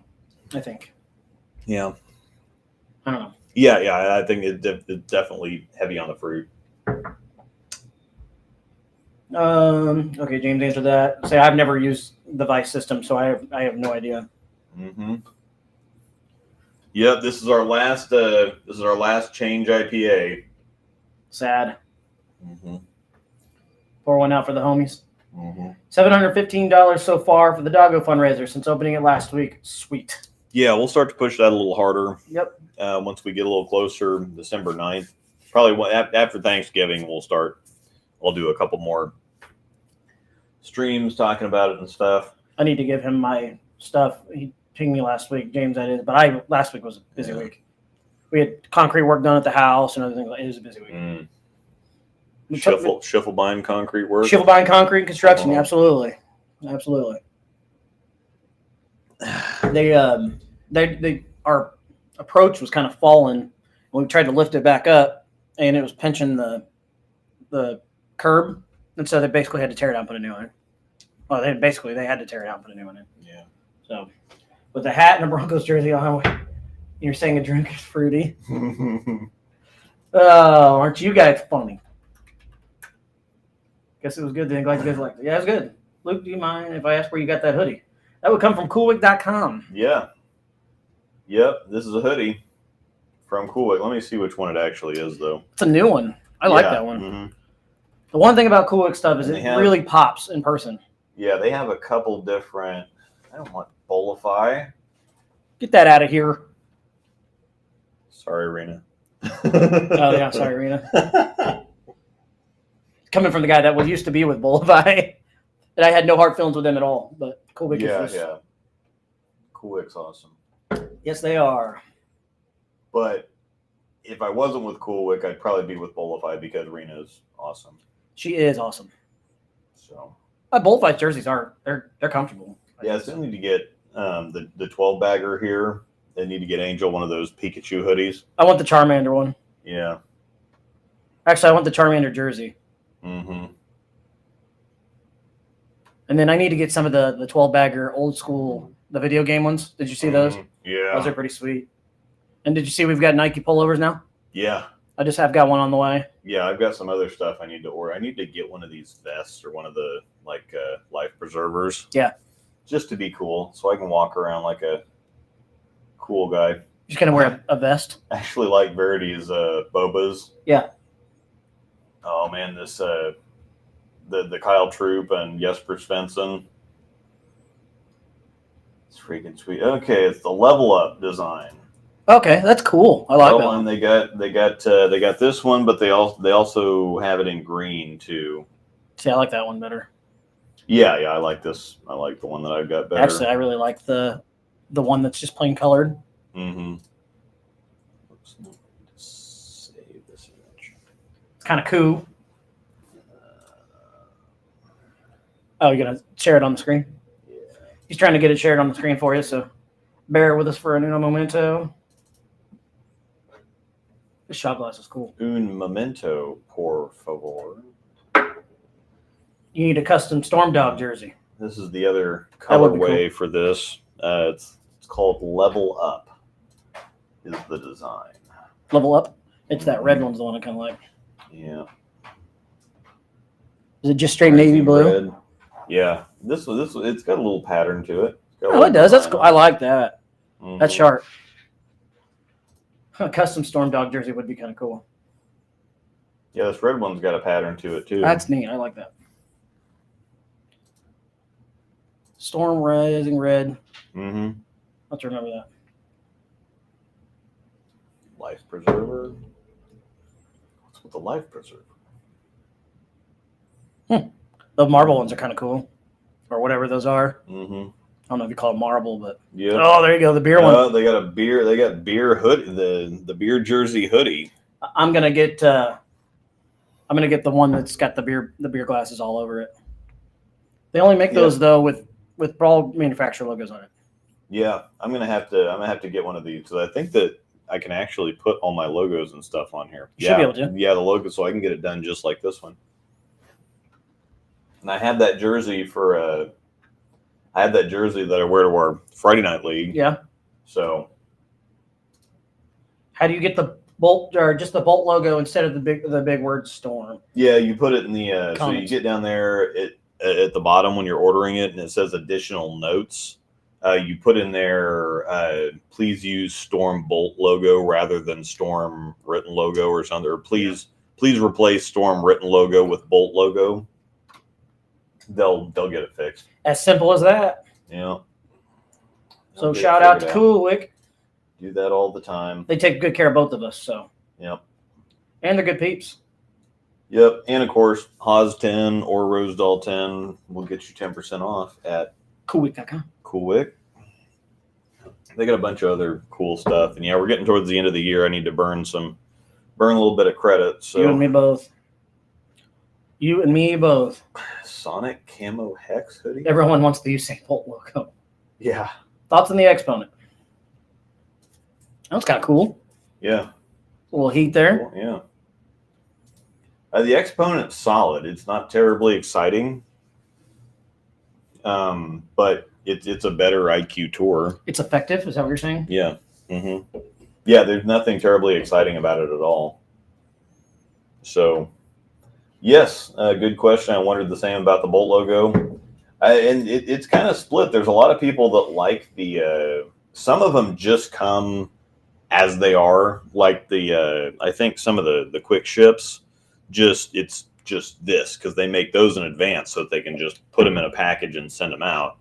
Speaker 1: I think.
Speaker 2: Yeah.
Speaker 1: I don't know.
Speaker 2: Yeah. I think it's definitely heavy on the fruit.
Speaker 1: Okay, James answered that. Say I've never used the Vice system, so I have no idea.
Speaker 2: Mm-hmm. Yep, this is our last change IPA.
Speaker 1: Sad.
Speaker 2: Mm-hmm.
Speaker 1: Pour one out for the homies.
Speaker 2: Mm-hmm.
Speaker 1: $715 so far for the Doggo fundraiser since opening it last week. Sweet.
Speaker 2: Yeah, we'll start to push that a little harder.
Speaker 1: Yep.
Speaker 2: Once we get a little closer, December 9th. Probably after Thanksgiving, we'll do a couple more streams talking about it and stuff.
Speaker 1: I need to give him my stuff. He pinged me last week, James, that is. But last week was a busy week. We had concrete work done at the house and other things. It was a busy week.
Speaker 2: Schiffelbein concrete work.
Speaker 1: Schiffelbein concrete construction, absolutely. They our approach was kind of falling, and we tried to lift it back up, and it was pinching the curb, and so they basically had to tear it out and put a new one in. Well, they had to tear it out and put a new one in.
Speaker 2: Yeah.
Speaker 1: So, with the hat and a Broncos jersey on, you're saying a drink is fruity. Oh, aren't you guys funny? Guess it was good then. Glad you guys liked it. Yeah, it was good. Luke, do you mind if I ask where you got that hoodie? That would come from coolwick.com.
Speaker 2: Yeah. Yep, this is a hoodie from Coolwick. Let me see which one it actually is, though.
Speaker 1: It's a new one. I like that one.
Speaker 2: Mm-hmm.
Speaker 1: The one thing about Coolwick stuff is it really pops in person.
Speaker 2: Yeah, they have a couple different. I don't want Bolify.
Speaker 1: Get that out of here.
Speaker 2: Sorry, Rena.
Speaker 1: Oh, yeah, sorry, Rena. Coming from the guy that used to be with Bolify, and I had no hard feelings with them at all. But Coolwick is
Speaker 2: yeah. Coolwick's awesome.
Speaker 1: Yes, they are.
Speaker 2: But if I wasn't with Coolwick, I'd probably be with Bolify because Rena's awesome.
Speaker 1: She is awesome.
Speaker 2: So
Speaker 1: Bolify jerseys they're comfortable.
Speaker 2: Yeah, so they need to get the 12 bagger here. They need to get Angel one of those Pikachu hoodies.
Speaker 1: I want the Charmander one.
Speaker 2: Yeah.
Speaker 1: Actually, I want the Charmander jersey.
Speaker 2: Mm-hmm.
Speaker 1: And then I need to get some of the 12 bagger old school, the video game ones. Did you see those?
Speaker 2: Yeah.
Speaker 1: Those are pretty sweet. And did you see we've got Nike pullovers now?
Speaker 2: Yeah.
Speaker 1: I just have got one on the way.
Speaker 2: Yeah, I've got some other stuff I need to order. I need to get one of these vests or one of the life preservers.
Speaker 1: Yeah.
Speaker 2: Just to be cool, so I can walk around like a cool guy.
Speaker 1: Just gonna wear a vest.
Speaker 2: I actually like Verity's Bobas.
Speaker 1: Yeah.
Speaker 2: Oh man, this the Kyle Troop and Jesper Svensson. It's freaking sweet. Okay, it's the Level Up design.
Speaker 1: Okay, that's cool. I like that
Speaker 2: one.
Speaker 1: one.
Speaker 2: They got this one, but they also have it in green too.
Speaker 1: See, I like that one better.
Speaker 2: Yeah, I like this. I like the one that I've got better.
Speaker 1: Actually, I really like the one that's just plain colored.
Speaker 2: Mm-hmm. Save this image.
Speaker 1: It's kind of cool. Oh, you're gonna share it on the screen?
Speaker 2: Yeah.
Speaker 1: He's trying to get it shared on the screen for you, so bear with us for a uno momento. This shot glass is cool.
Speaker 2: Un momento, por favor.
Speaker 1: You need a custom Storm Dog jersey.
Speaker 2: This is the other colorway for this. It's called Level Up. Is the design.
Speaker 1: Level Up? It's that red one's the one I kind of like.
Speaker 2: Yeah.
Speaker 1: Is it just straight navy blue?
Speaker 2: Red. Yeah. This it's got a little pattern to it.
Speaker 1: Oh, it does. That's cool. I like that.
Speaker 2: Mm-hmm.
Speaker 1: That's sharp. A custom Storm Dog jersey would be kind of cool.
Speaker 2: Yeah, this red one's got a pattern to it too.
Speaker 1: That's neat. I like that. Storm Rising Red.
Speaker 2: Mm-hmm.
Speaker 1: Let's remember that.
Speaker 2: Life Preserver. What's with the Life Preserver?
Speaker 1: The marble ones are kind of cool, or whatever those are.
Speaker 2: Mm-hmm.
Speaker 1: I don't know if you call it marble, but
Speaker 2: yeah.
Speaker 1: Oh, there you go, the beer one.
Speaker 2: They got a beer. They got beer hoodie. The beer jersey hoodie.
Speaker 1: I'm gonna get the one that's got the beer glasses all over it. They only make those though with all manufacturer logos on it.
Speaker 2: Yeah, I'm gonna have to get one of these because I think that I can actually put all my logos and stuff on here.
Speaker 1: You should be able to.
Speaker 2: Yeah, the logo, so I can get it done just like this one. And I have that jersey that I wear to our Friday night league.
Speaker 1: Yeah.
Speaker 2: So,
Speaker 1: how do you get the Bolt or just the Bolt logo instead of the big word Storm?
Speaker 2: Yeah, you put it in the so you get down there at the bottom when you're ordering it, and it says additional notes. You put in there, please use Storm Bolt logo rather than Storm written logo or something. Or please replace Storm written logo with Bolt logo. They'll get it fixed.
Speaker 1: As simple as that.
Speaker 2: Yeah.
Speaker 1: So shout out to Coolwick.
Speaker 2: Do that all the time.
Speaker 1: They take good care of both of us. So.
Speaker 2: Yep.
Speaker 1: And they're good peeps.
Speaker 2: Yep, and of course, Haas 10 or Rosedall 10 will get you 10% off at
Speaker 1: Coolwick.com.
Speaker 2: Coolwick. They got a bunch of other cool stuff, and yeah, we're getting towards the end of the year. I need to burn a little bit of credit. So
Speaker 1: You and me both. You and me both.
Speaker 2: Sonic Camo Hex hoodie.
Speaker 1: Everyone wants the Usain Bolt logo.
Speaker 2: Yeah.
Speaker 1: Thoughts on the Exponent? That was kind of cool.
Speaker 2: Yeah.
Speaker 1: A little heat there.
Speaker 2: Cool. Yeah. The Exponent's solid. It's not terribly exciting, but it's a better IQ tour.
Speaker 1: It's effective. Is that what you're saying?
Speaker 2: Yeah. Mm-hmm. Yeah. There's nothing terribly exciting about it at all. So, yes, good question. I wondered the same about the Bolt logo, and it's kind of split. There's a lot of people that like the. Some of them just come as they are, like the. I think some of the quick ships. It's just this because they make those in advance so that they can just put them in a package and send them out.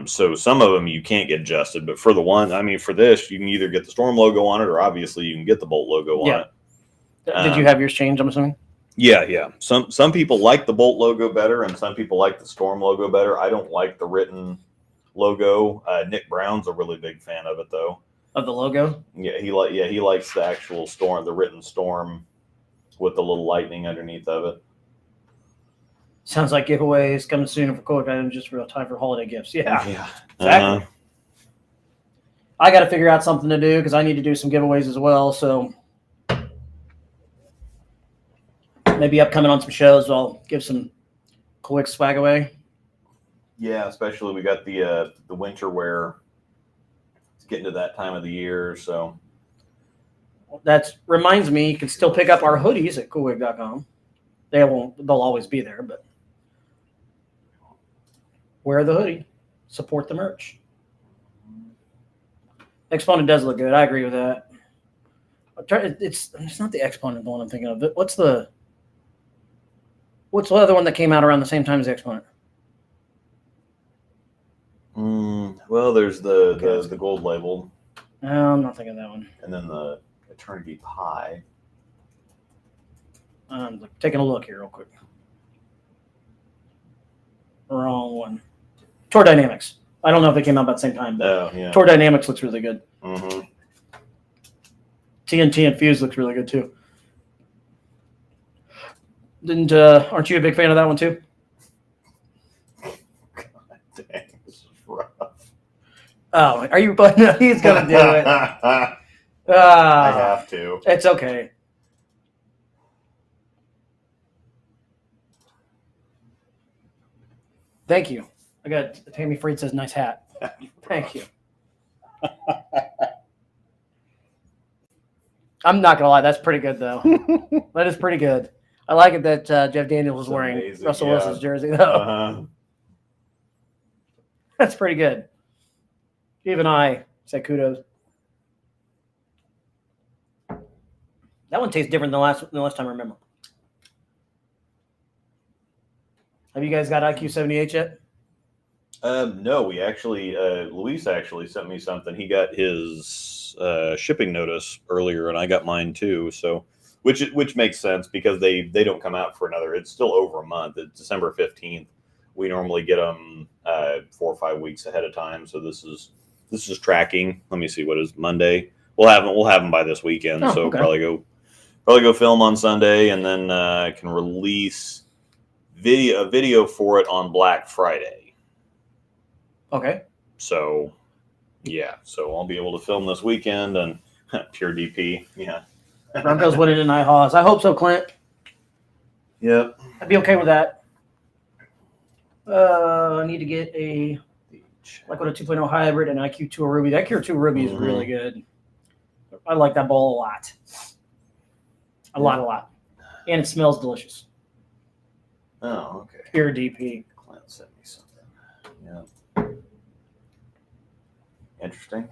Speaker 2: So some of them you can't get adjusted, but for the one, I mean, for this, you can either get the Storm logo on it, or obviously you can get the Bolt logo on it.
Speaker 1: Did you have yours changed? I'm assuming.
Speaker 2: Yeah. Some people like the Bolt logo better, and some people like the Storm logo better. I don't like the written logo. Nick Brown's a really big fan of it, though.
Speaker 1: Of the logo.
Speaker 2: Yeah, he likes the actual Storm, the written Storm, with the little lightning underneath of it.
Speaker 1: Sounds like giveaways coming soon for Coolwick items just for time for holiday gifts. Yeah.
Speaker 2: Exactly.
Speaker 1: I got to figure out something to do because I need to do some giveaways as well. So maybe upcoming on some shows, I'll give some Coolwick swag away.
Speaker 2: Yeah, especially we got the winter wear. It's getting to that time of the year, so.
Speaker 1: That reminds me, you can still pick up our hoodies at Coolwick.com. They'll always be there, but wear the hoodie, support the merch. Exponent does look good. I agree with that. It's not the Exponent the one I'm thinking of. What's the other one that came out around the same time as the Exponent?
Speaker 2: Well, there's the gold label.
Speaker 1: No, I'm not thinking of that one.
Speaker 2: And then the Eternity Pie.
Speaker 1: I'm taking a look here real quick. Wrong one. Tour Dynamics. I don't know if they came out about the same time, but Tour Dynamics looks really good.
Speaker 2: Mm-hmm.
Speaker 1: TNT Infused looks really good too. Aren't you a big fan of that one too?
Speaker 2: God dang, this is rough.
Speaker 1: Oh, are you? But no, he's gonna do it.
Speaker 2: I have to.
Speaker 1: It's okay. Thank you. I got Tammy Freed says nice hat. Thank you. I'm not gonna lie, that's pretty good though. That is pretty good. I like it that Jeff Daniels was wearing
Speaker 2: amazing,
Speaker 1: Russell
Speaker 2: yeah.
Speaker 1: Wilson's jersey though.
Speaker 2: Uh-huh.
Speaker 1: That's pretty good. Even I say kudos. That one tastes different than the last time I remember. Have you guys got IQ 78 yet?
Speaker 2: No, we actually, Luis actually sent me something. He got his shipping notice earlier, and I got mine too. So, which makes sense because they don't come out for another. It's still over a month. It's December 15th. We normally get them 4 or 5 weeks ahead of time. So this is tracking. Let me see, what is Monday? We'll have them by this weekend.
Speaker 1: Oh,
Speaker 2: so
Speaker 1: okay.
Speaker 2: probably go film on Sunday, and then can release a video for it on Black Friday.
Speaker 1: Okay.
Speaker 2: So, yeah. So I'll be able to film this weekend and pure DP. Yeah.
Speaker 1: Broncos winning tonight, Haas. I hope so, Clint.
Speaker 2: Yep.
Speaker 1: I'd be okay with that. I need to get a 2.0 hybrid and IQ 2 Ruby. That IQ 2 Ruby is really good. I like that ball a lot. A lot. And it smells delicious.
Speaker 2: Oh, okay.
Speaker 1: Pure DP.
Speaker 2: Clint sent me something. Yeah. Interesting.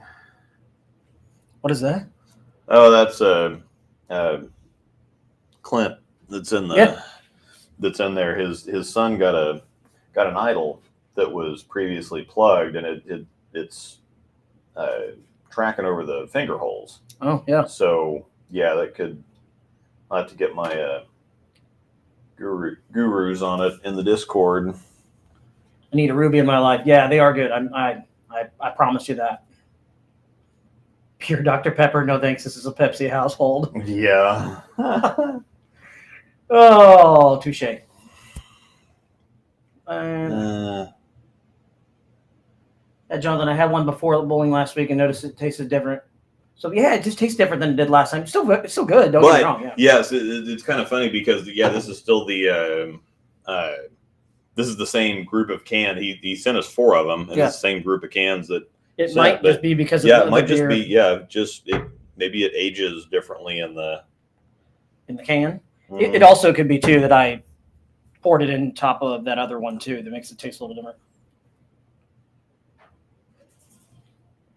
Speaker 1: What is that?
Speaker 2: Oh, that's Clint. That's in there. His son got an idol that was previously plugged, and it's tracking over the finger holes.
Speaker 1: Oh yeah.
Speaker 2: So yeah, that could I have to get my gurus on it in the Discord.
Speaker 1: I need a ruby in my life. Yeah, they are good. I promise you that. Pure Dr. Pepper. No thanks. This is a Pepsi household.
Speaker 2: Yeah.
Speaker 1: Oh, touche. Yeah, Jonathan, I had one before bowling last week and noticed it tasted different. So yeah, it just tastes different than it did last time. It's still good. Don't get me wrong. Yeah.
Speaker 2: Yes, it's kind of funny because this is still the this is the same group of cans. He sent us 4 of them, and it's the same group of cans that.
Speaker 1: It might just be because of
Speaker 2: it might just be maybe it ages differently in the
Speaker 1: can. Mm-hmm. It also could be too that I poured it in top of that other one too that makes it taste a little different.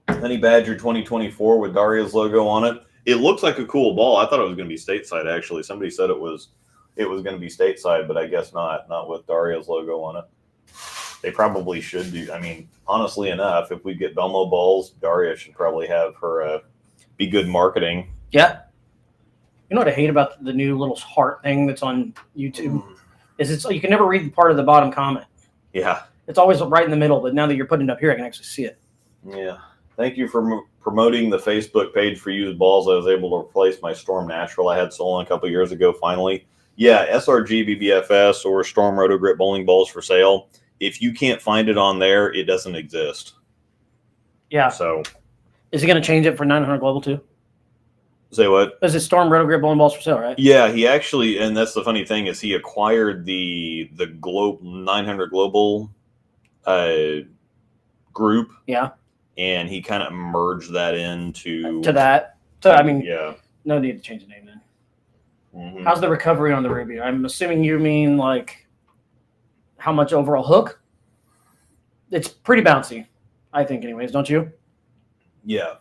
Speaker 2: Honey Badger 2024 with Daria's logo on it. It looks like a cool ball. I thought it was going to be stateside. Actually, somebody said it was going to be stateside, but I guess not with Daria's logo on it. They probably should do. I mean, honestly enough, if we get Belmo balls, Daria should probably have her be good marketing.
Speaker 1: Yeah. You know what I hate about the new little heart thing that's on YouTube? Is you can never read the part of the bottom comment.
Speaker 2: Yeah.
Speaker 1: It's always right in the middle, but now that you're putting it up here, I can actually see it.
Speaker 2: Yeah. Thank you for promoting the Facebook page for used balls. I was able to replace my Storm Natural I had stolen a couple of years ago, finally. Yeah, SRG BBFS or Storm Roto Grip bowling balls for sale. If you can't find it on there, it doesn't exist.
Speaker 1: Yeah.
Speaker 2: So,
Speaker 1: is he going to change it for 900 Global too?
Speaker 2: Say what?
Speaker 1: Is it Storm Roto Grip bowling balls for sale, right?
Speaker 2: Yeah, he actually, and that's the funny thing is he acquired the 900 Global group.
Speaker 1: Yeah.
Speaker 2: And he kind of merged that into
Speaker 1: that. So I mean,
Speaker 2: yeah,
Speaker 1: no need to change the name then. Mm-hmm. How's the recovery on the Ruby? I'm assuming you mean like how much overall hook? It's pretty bouncy, I think, anyways, don't you?
Speaker 2: Yeah.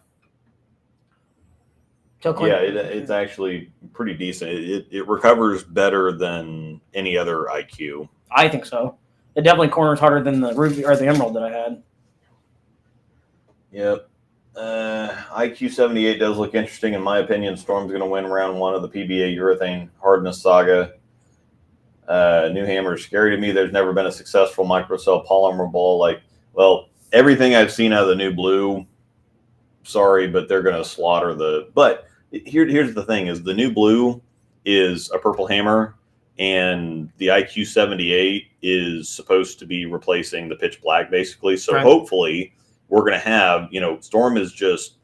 Speaker 2: It's actually pretty decent. It recovers better than any other IQ.
Speaker 1: I think so. It definitely corners harder than the Ruby or the Emerald that I had.
Speaker 2: Yep. IQ 78 does look interesting. In my opinion, Storm's going to win round 1 of the PBA Urethane Hardness Saga. New Hammer is scary to me. There's never been a successful microcell polymer ball. Everything I've seen out of the new blue, sorry, but they're going to slaughter But here's the thing is the new blue is a purple hammer, and the IQ 78 is supposed to be replacing the pitch black, basically. So right. Hopefully we're going to have, Storm is just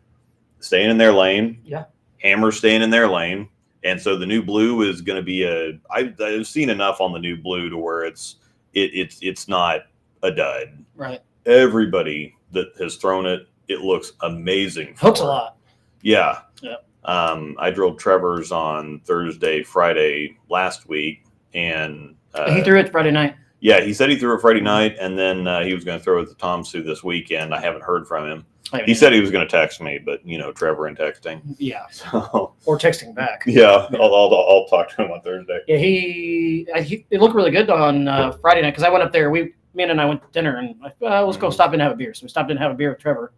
Speaker 2: staying in their lane.
Speaker 1: Yeah.
Speaker 2: Hammer staying in their lane. And so the new blue is going to be I've seen enough on the new blue to where it's not a dud.
Speaker 1: Right.
Speaker 2: Everybody that has thrown it, it looks amazing.
Speaker 1: Hooks a lot.
Speaker 2: Yeah.
Speaker 1: Yeah.
Speaker 2: I drilled Trevor's on Thursday, Friday last week, and
Speaker 1: he threw it Friday night.
Speaker 2: Yeah, he said he threw it Friday night, and then he was going to throw it to Tom Sue this weekend. I haven't heard from him. He said he was going to text me, but Trevor and texting.
Speaker 1: Yeah.
Speaker 2: So,
Speaker 1: or texting back.
Speaker 2: Yeah, yeah. I'll talk to him on Thursday.
Speaker 1: Yeah, it looked really good on Friday night because I went up there. Me and I went to dinner, and let's go stop in and have a beer. So we stopped in and have a beer with Trevor,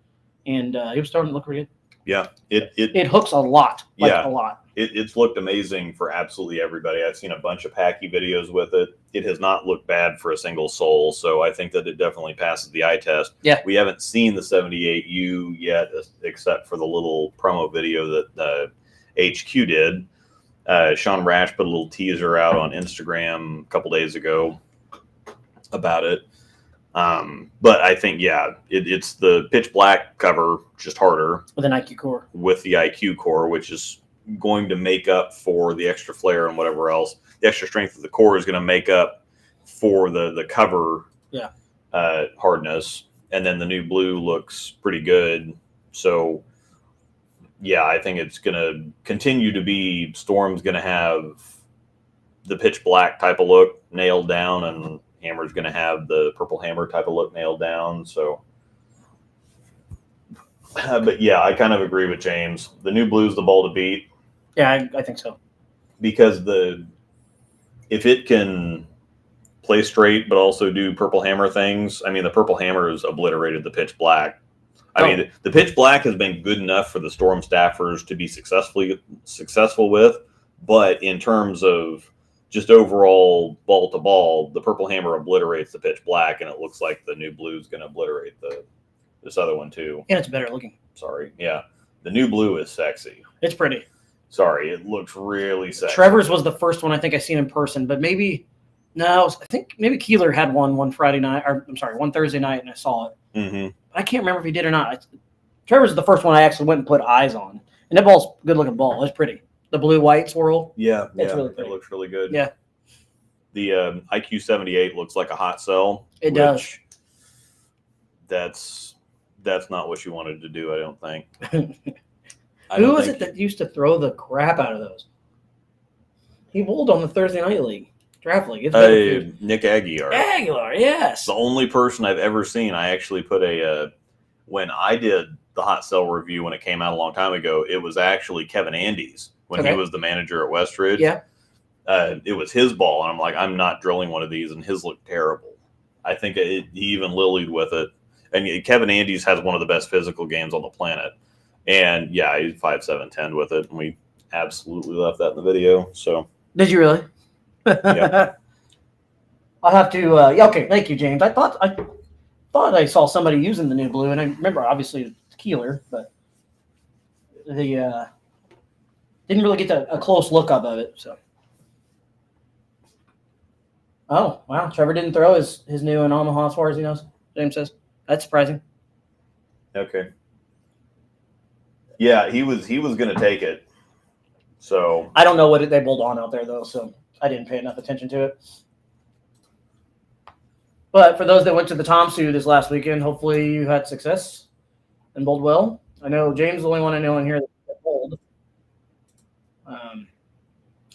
Speaker 1: and he was starting to look really good.
Speaker 2: Yeah,
Speaker 1: it hooks a lot. A lot.
Speaker 2: It's looked amazing for absolutely everybody. I've seen a bunch of Packy videos with it. It has not looked bad for a single soul, so I think that it definitely passes the eye test.
Speaker 1: Yeah.
Speaker 2: We haven't seen the 78U yet, except for the little promo video that HQ did. Sean Rash put a little teaser out on Instagram a couple days ago about it. But I think, it's the pitch black cover, just harder.
Speaker 1: With an IQ core.
Speaker 2: With the IQ core, which is going to make up for the extra flare and whatever else. The extra strength of the core is going to make up for the cover hardness. And then the new blue looks pretty good. So, I think it's going to continue to be, Storm's going to have the pitch black type of look nailed down, and Hammer's going to have the purple hammer type of look nailed down. So, but I kind of agree with James. The new blue's the ball to beat.
Speaker 1: Yeah, I think so.
Speaker 2: Because if it can play straight but also do purple hammer things, I mean, the purple hammer has obliterated the pitch black. I mean, the pitch black has been good enough for the Storm staffers to be successful with, But in terms of just overall ball to ball, the purple hammer obliterates the pitch black, and it looks like the new blue is going to obliterate this other one too.
Speaker 1: And it's better looking.
Speaker 2: Sorry, yeah, the new blue is sexy.
Speaker 1: It's pretty.
Speaker 2: Sorry, it looks really sexy.
Speaker 1: Trevor's was the first one I think I seen in person, but maybe I think maybe Keeler had one Friday night, or I'm sorry, one Thursday night, and I saw it.
Speaker 2: Mm-hmm.
Speaker 1: I can't remember if he did or not. Trevor's the first one I actually went and put eyes on, and that ball's a good looking ball. It's pretty. The blue white swirl.
Speaker 2: Yeah,
Speaker 1: it's really pretty.
Speaker 2: It looks really good.
Speaker 1: Yeah.
Speaker 2: The IQ 78 looks like a hot sell.
Speaker 1: It does.
Speaker 2: That's not what you wanted to do, I don't think.
Speaker 1: Who was it that used to throw the crap out of those? He bowled on the Thursday night league, draft league. It's
Speaker 2: Nick Aguilar.
Speaker 1: Aguilar, yes.
Speaker 2: The only person I've ever seen. I actually put when I did the hot sell review when it came out a long time ago, it was actually Kevin Andes when he was the manager at Westridge.
Speaker 1: Yeah.
Speaker 2: It was his ball, and I'm like, I'm not drilling one of these, and his looked terrible. I think he even lilied with it. And Kevin Andes has one of the best physical games on the planet. And yeah, he's 5'7", with it, and we absolutely left that in the video. So
Speaker 1: did you really?
Speaker 2: Yeah.
Speaker 1: I'll have to. Okay, thank you, James. I thought I saw somebody using the new blue, and I remember obviously it's Keeler, but the didn't really get a close look up of it. So, oh wow, Trevor didn't throw his new in Omaha as far as he knows. James says that's surprising.
Speaker 2: Okay. Yeah, he was going to take it. So
Speaker 1: I don't know what they bowled on out there though, so I didn't pay enough attention to it. But for those that went to the Tomsu this last weekend, hopefully you had success and bowled well. I know James is the only one I know in here that bowled.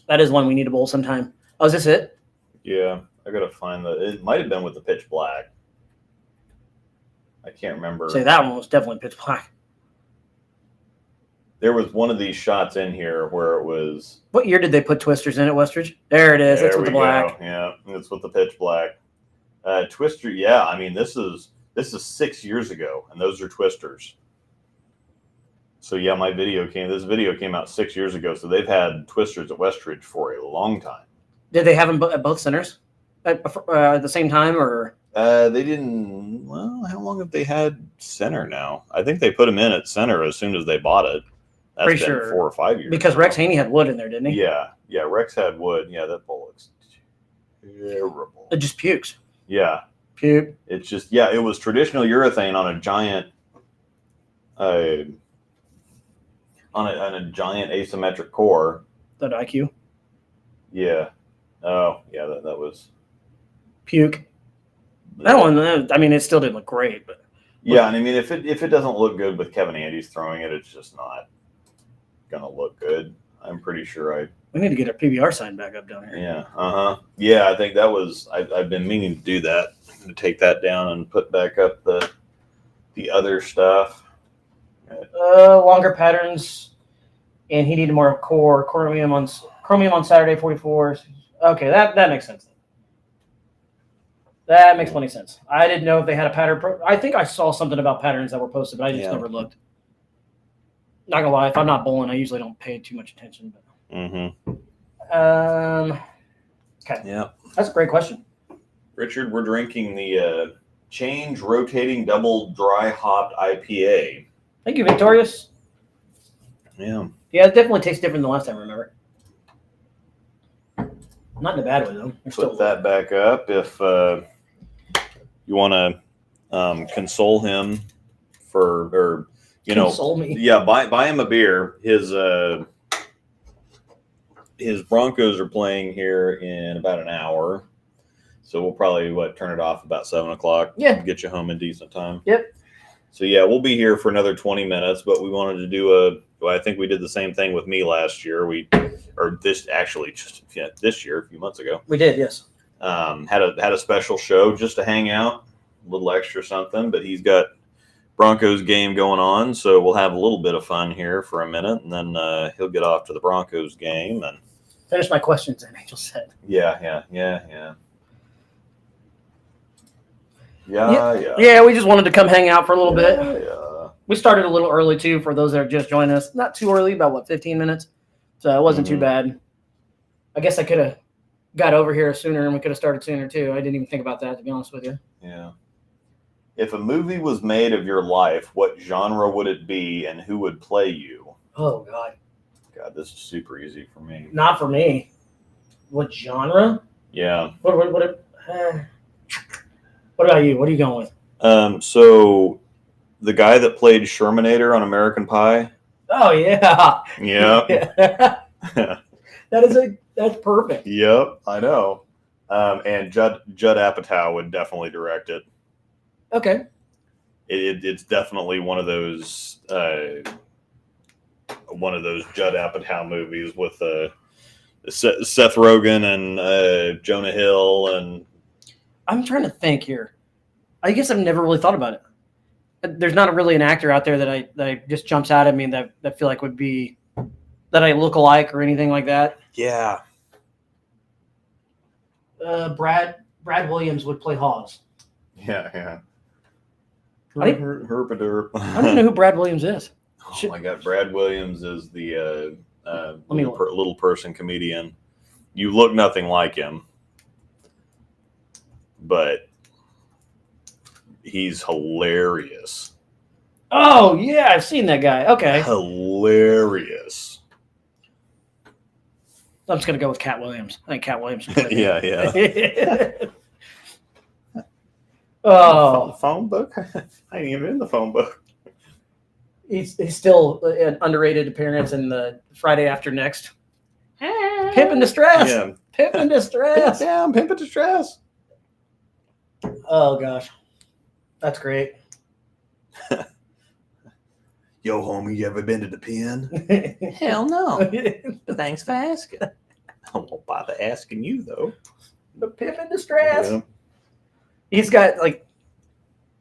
Speaker 1: That is one we need to bowl sometime. Oh, is this it?
Speaker 2: Yeah, I got to find it might have been with the pitch black. I can't remember.
Speaker 1: Say that one was definitely pitch black.
Speaker 2: There was one of these shots in here where it was.
Speaker 1: What year did they put twisters in at Westridge? There it is. That's with the black.
Speaker 2: Go. Yeah, it's with the pitch black. Twister. Yeah, I mean this is 6 years ago, and those are twisters. So yeah, this video came out 6 years ago. So they've had twisters at Westridge for a long time.
Speaker 1: Did they have them at both centers at the same time, or?
Speaker 2: They didn't. Well, how long have they had center now? I think they put them in at center as soon as they bought it. That's
Speaker 1: Pretty
Speaker 2: been
Speaker 1: sure
Speaker 2: 4 or 5 years.
Speaker 1: Because
Speaker 2: now.
Speaker 1: Rex Haney had wood in there, didn't he?
Speaker 2: Yeah, Rex had wood. Yeah, that ball looks terrible.
Speaker 1: It just pukes.
Speaker 2: Yeah,
Speaker 1: puke.
Speaker 2: It's just it was traditional urethane on a giant, on a giant asymmetric core.
Speaker 1: That IQ.
Speaker 2: Yeah. Oh, yeah. That was
Speaker 1: puke. That one. I mean, it still didn't look great, but
Speaker 2: yeah. And I mean, if it doesn't look good with Kevin Andes throwing it, it's just not gonna look good. I'm pretty sure
Speaker 1: we need to get our PBR sign back up down here.
Speaker 2: Yeah. Yeah, I think that was. I've been meaning to do that. I'm gonna take that down and put back up the other stuff.
Speaker 1: Longer patterns, and he needed more core chromium on Saturday 44s. Okay, that makes sense. That makes plenty of sense. I didn't know if they had a pattern. I think I saw something about patterns that were posted, but I just never looked. Not gonna lie, if I'm not bowling, I usually don't pay too much attention. But. Okay.
Speaker 2: Yeah.
Speaker 1: That's a great question.
Speaker 2: Richard, we're drinking the Change Rotating Double Dry Hopped IPA.
Speaker 1: Thank you, Victorious.
Speaker 2: Yeah.
Speaker 1: Yeah, it definitely tastes different than last time, remember? Not in a bad way, though.
Speaker 2: Put that back up if you want to console him or
Speaker 1: console me.
Speaker 2: Yeah, buy him a beer. His Broncos are playing here in about an hour, so we'll probably turn it off about 7:00.
Speaker 1: Yeah,
Speaker 2: get you home in decent time.
Speaker 1: Yep.
Speaker 2: So yeah, we'll be here for another 20 minutes, but we wanted to do I think we did the same thing with me last year. This year, a few months ago.
Speaker 1: We did, yes.
Speaker 2: Had a special show just to hang out, a little extra something, but he's got Broncos game going on, so we'll have a little bit of fun here for a minute, and then he'll get off to the Broncos game and
Speaker 1: finish my questions. And Angel said,
Speaker 2: Yeah.
Speaker 1: We just wanted to come hang out for a little bit.
Speaker 2: Yeah.
Speaker 1: We started a little early too for those that are just joining us. Not too early, about 15 minutes. So it wasn't too bad. I guess I could have got over here sooner and we could have started sooner too. I didn't even think about that, to be honest with you.
Speaker 2: Yeah. If a movie was made of your life, what genre would it be and who would play you?
Speaker 1: Oh, God.
Speaker 2: God, this is super easy for me.
Speaker 1: Not for me. What genre?
Speaker 2: Yeah.
Speaker 1: What about you? What are you going with?
Speaker 2: So the guy that played Shermanator on American Pie.
Speaker 1: Oh, yeah.
Speaker 2: Yeah.
Speaker 1: That's perfect.
Speaker 2: Yep, I know. And Judd Apatow would definitely direct it.
Speaker 1: Okay.
Speaker 2: It's definitely one of those Judd Apatow movies with Seth Rogen and Jonah Hill. And
Speaker 1: I'm trying to think here. I guess I've never really thought about it. There's not really an actor out there that just jumps out at me that I feel like would be that I look alike or anything like that.
Speaker 2: yeah,
Speaker 1: Brad Williams would play Hawes.
Speaker 2: yeah.
Speaker 1: Herpaderp. I don't know who Brad Williams is.
Speaker 2: Oh my God, Brad Williams is the
Speaker 1: look.
Speaker 2: little person comedian. You look nothing like him, but he's hilarious.
Speaker 1: Oh yeah, I've seen that guy. Okay,
Speaker 2: Hilarious.
Speaker 1: I'm just gonna go with Cat Williams. I think Cat Williams.
Speaker 2: Yeah.
Speaker 1: Oh,
Speaker 2: phone book. I ain't even in the phone book.
Speaker 1: he's still an underrated appearance in the Friday After Next. Pimp in Distress.
Speaker 2: Yeah.
Speaker 1: Pimp in Distress.
Speaker 2: Damn, Pimp in Distress.
Speaker 1: Oh gosh, that's great.
Speaker 2: Yo, homie, you ever been to the pen? Hell no. Thanks for asking. I won't bother asking you though.
Speaker 1: The Pimp in Distress.
Speaker 2: Yeah.
Speaker 1: He's got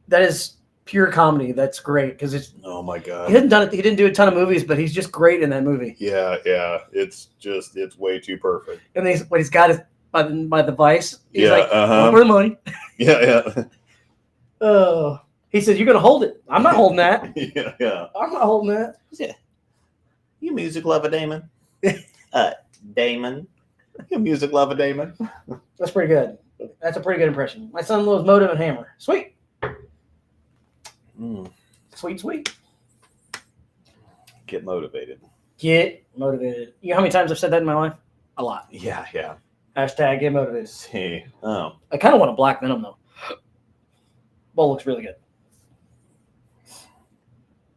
Speaker 1: that is pure comedy. That's great because it's.
Speaker 2: Oh my God.
Speaker 1: He didn't do a ton of movies, but he's just great in that movie.
Speaker 2: Yeah. It's way too perfect.
Speaker 1: And what he's got is by the vice. He's
Speaker 2: Yeah,
Speaker 1: like, for the money.
Speaker 2: Yeah.
Speaker 1: Oh, he said, "You're gonna hold it." I'm not holding that.
Speaker 2: Yeah.
Speaker 1: I'm not holding that.
Speaker 2: Yeah. You music lover, Damon. Damon. You music lover, Damon.
Speaker 1: That's pretty good. That's a pretty good impression. My son loves Motive and Hammer. Sweet. Sweet.
Speaker 2: Get motivated.
Speaker 1: Get motivated. You know how many times I've said that in my life? A lot.
Speaker 2: Yeah.
Speaker 1: Hashtag get motivated.
Speaker 2: See. Oh.
Speaker 1: I kind of want a Black Venom though. Ball looks really good.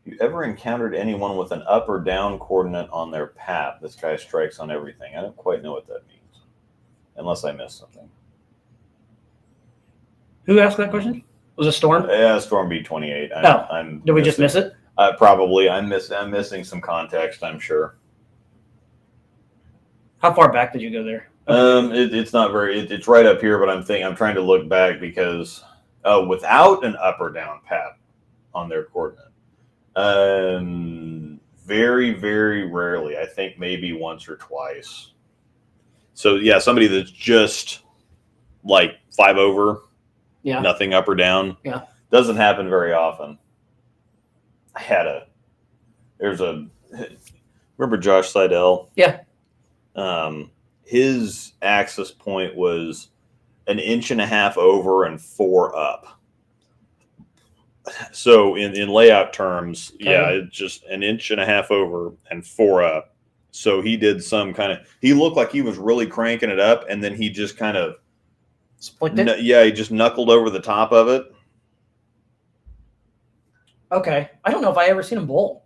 Speaker 2: You ever encountered anyone with an up or down coordinate on their path? This guy strikes on everything. I don't quite know what that means, unless I missed something.
Speaker 1: Who asked that question? Was it Storm?
Speaker 2: Yeah, Storm B28.
Speaker 1: Did we just miss it?
Speaker 2: Probably. I'm missing some context, I'm sure.
Speaker 1: How far back did you go there?
Speaker 2: It's not very. It's right up here, but I'm trying to look back because without an up or down path on their coordinate. Very, very rarely. I think maybe once or twice. So yeah, somebody that's just like 5 over, nothing up or down.
Speaker 1: Yeah,
Speaker 2: doesn't happen very often. Remember Josh Seidel?
Speaker 1: Yeah.
Speaker 2: His axis point was 1.5 inches over and 4 up. So in layout terms, it's just 1.5 inches over and 4 up. So he did he looked like he was really cranking it up, and then he just kind of
Speaker 1: split it.
Speaker 2: He just knuckled over the top of it.
Speaker 1: Okay, I don't know if I ever seen him bowl.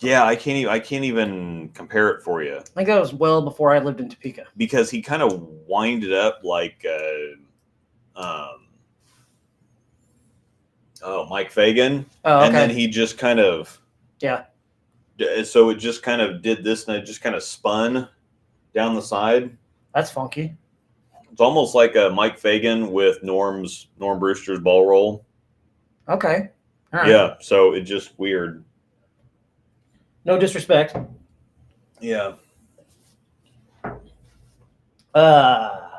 Speaker 2: Yeah, I can't even compare it for you.
Speaker 1: I think that was well before I lived in Topeka. Because
Speaker 2: he kind of winded up like Mike Fagan.
Speaker 1: Oh, okay.
Speaker 2: And then he just kind of so it just kind of did this, and it just kind of spun down the side.
Speaker 1: That's funky.
Speaker 2: It's almost like a Mike Fagan with Norm Brewster's ball roll.
Speaker 1: Okay. All right.
Speaker 2: Yeah, so it's just weird.
Speaker 1: No disrespect.
Speaker 2: Yeah.
Speaker 1: Zinnu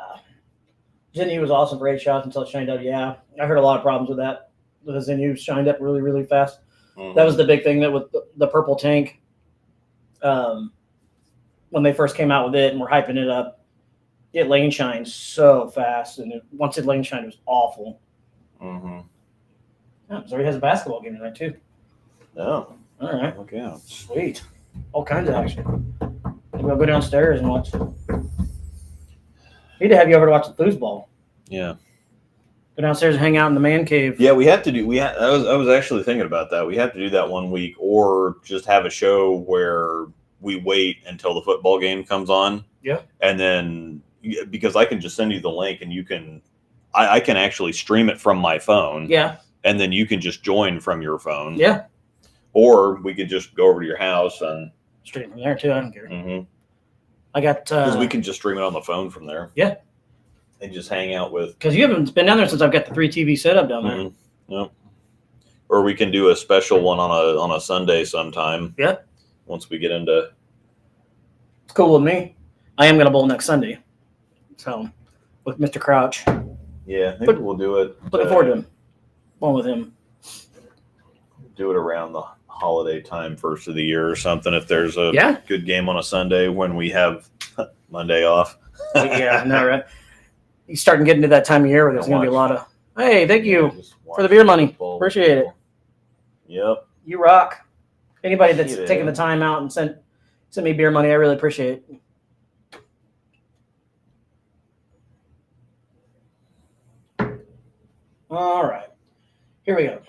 Speaker 1: was awesome for 8 shots until it shined up. Yeah, I heard a lot of problems with that. The Zinnu shined up really, really fast. Mm-hmm. That was the big thing that with the purple tank. when they first came out with it and we're hyping it up. It lane shined so fast, and once it lane shined, it was awful.
Speaker 2: Mm-hmm.
Speaker 1: Yeah, Missouri has a basketball game tonight too.
Speaker 2: Oh,
Speaker 1: all right,
Speaker 2: look out!
Speaker 1: Sweet, all kinds of action. We'll go downstairs and watch. Need to have you over to watch the foosball.
Speaker 2: Yeah.
Speaker 1: Go downstairs and hang out in the man cave.
Speaker 2: Yeah, we have to do. I was actually thinking about that. We have to do that one week, or just have a show where we wait until the football game comes on.
Speaker 1: Yeah.
Speaker 2: And then because I can just send you the link, and you can, I can actually stream it from my phone.
Speaker 1: Yeah.
Speaker 2: And then you can just join from your phone.
Speaker 1: Yeah.
Speaker 2: Or we could just go over to your house and
Speaker 1: stream from there too. I don't care.
Speaker 2: Mm-hmm.
Speaker 1: I got.
Speaker 2: Because we can just stream it on the phone from there.
Speaker 1: Yeah.
Speaker 2: And just hang out with.
Speaker 1: Because you haven't been down there since I've got the 3 TV setup down there.
Speaker 2: Mm-hmm. Yep. Or we can do a special one on a Sunday sometime.
Speaker 1: Yeah.
Speaker 2: Once we get into.
Speaker 1: It's cool with me. I am going to bowl next Sunday. So, with Mr. Crouch.
Speaker 2: Yeah, maybe we'll do it.
Speaker 1: Looking forward to him. Bowling with him.
Speaker 2: Do it around the holiday time, first of the year or something. If there's a good game on a Sunday when we have Monday off.
Speaker 1: Yeah, I know, right? He's starting to get into that time of year where there's going to be a lot of, hey, thank you for the beer money. Appreciate it.
Speaker 2: Yep.
Speaker 1: You rock. Anybody that's taking the time out and sent me beer money, I really appreciate it. All right. Here we go.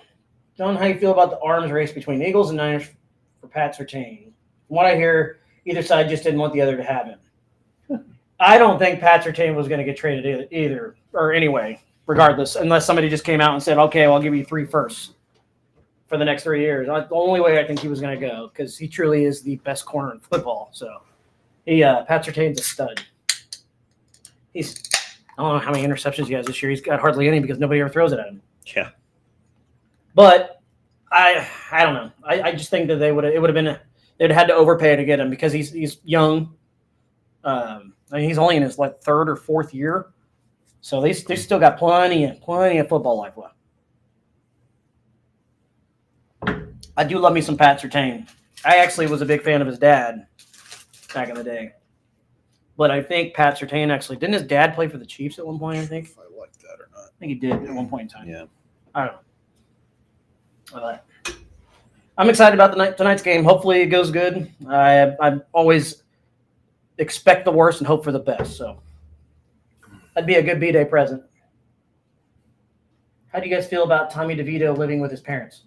Speaker 1: John, how you feel about the arms race between Eagles and Niners for Pat Surtain? From what I hear, either side just didn't want the other to have him. I don't think Pat Surtain was going to get traded either, or anyway, regardless, unless somebody just came out and said, okay, well, I'll give you 3 firsts for the next 3 years. The only way I think he was going to go, because he truly is the best corner in football. So, Pat Surtain's a stud. I don't know how many interceptions he has this year. He's got hardly any because nobody ever throws it at him.
Speaker 2: Yeah.
Speaker 1: But I don't know. I just think that they'd have had to overpay to get him because he's young. I mean, he's only in his 3rd or 4th year, so they still got plenty of football life left. I do love me some Pat Surtain. I actually was a big fan of his dad back in the day, but I think Pat Surtain didn't his dad play for the Chiefs at one point? I think. If
Speaker 2: I like that or not.
Speaker 1: I think he did at one point in time.
Speaker 2: Yeah.
Speaker 1: I don't know. I'm excited about tonight's game. Hopefully it goes good. I always expect the worst and hope for the best. So that'd be a good Bday present. How do you guys feel about Tommy DeVito living with his parents?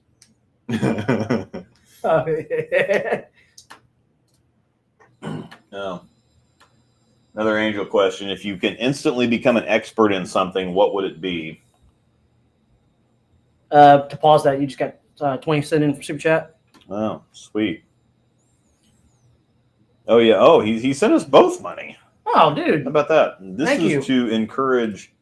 Speaker 2: No. Another Angel question. If you can instantly become an expert in something, what would it be?
Speaker 1: To pause that, you just got 20 cents in for Super Chat.
Speaker 2: Oh, sweet. Oh, yeah. Oh, he sent us both money.
Speaker 1: Oh, dude.
Speaker 2: How about that? This
Speaker 1: Thank
Speaker 2: is
Speaker 1: you.
Speaker 2: to encourage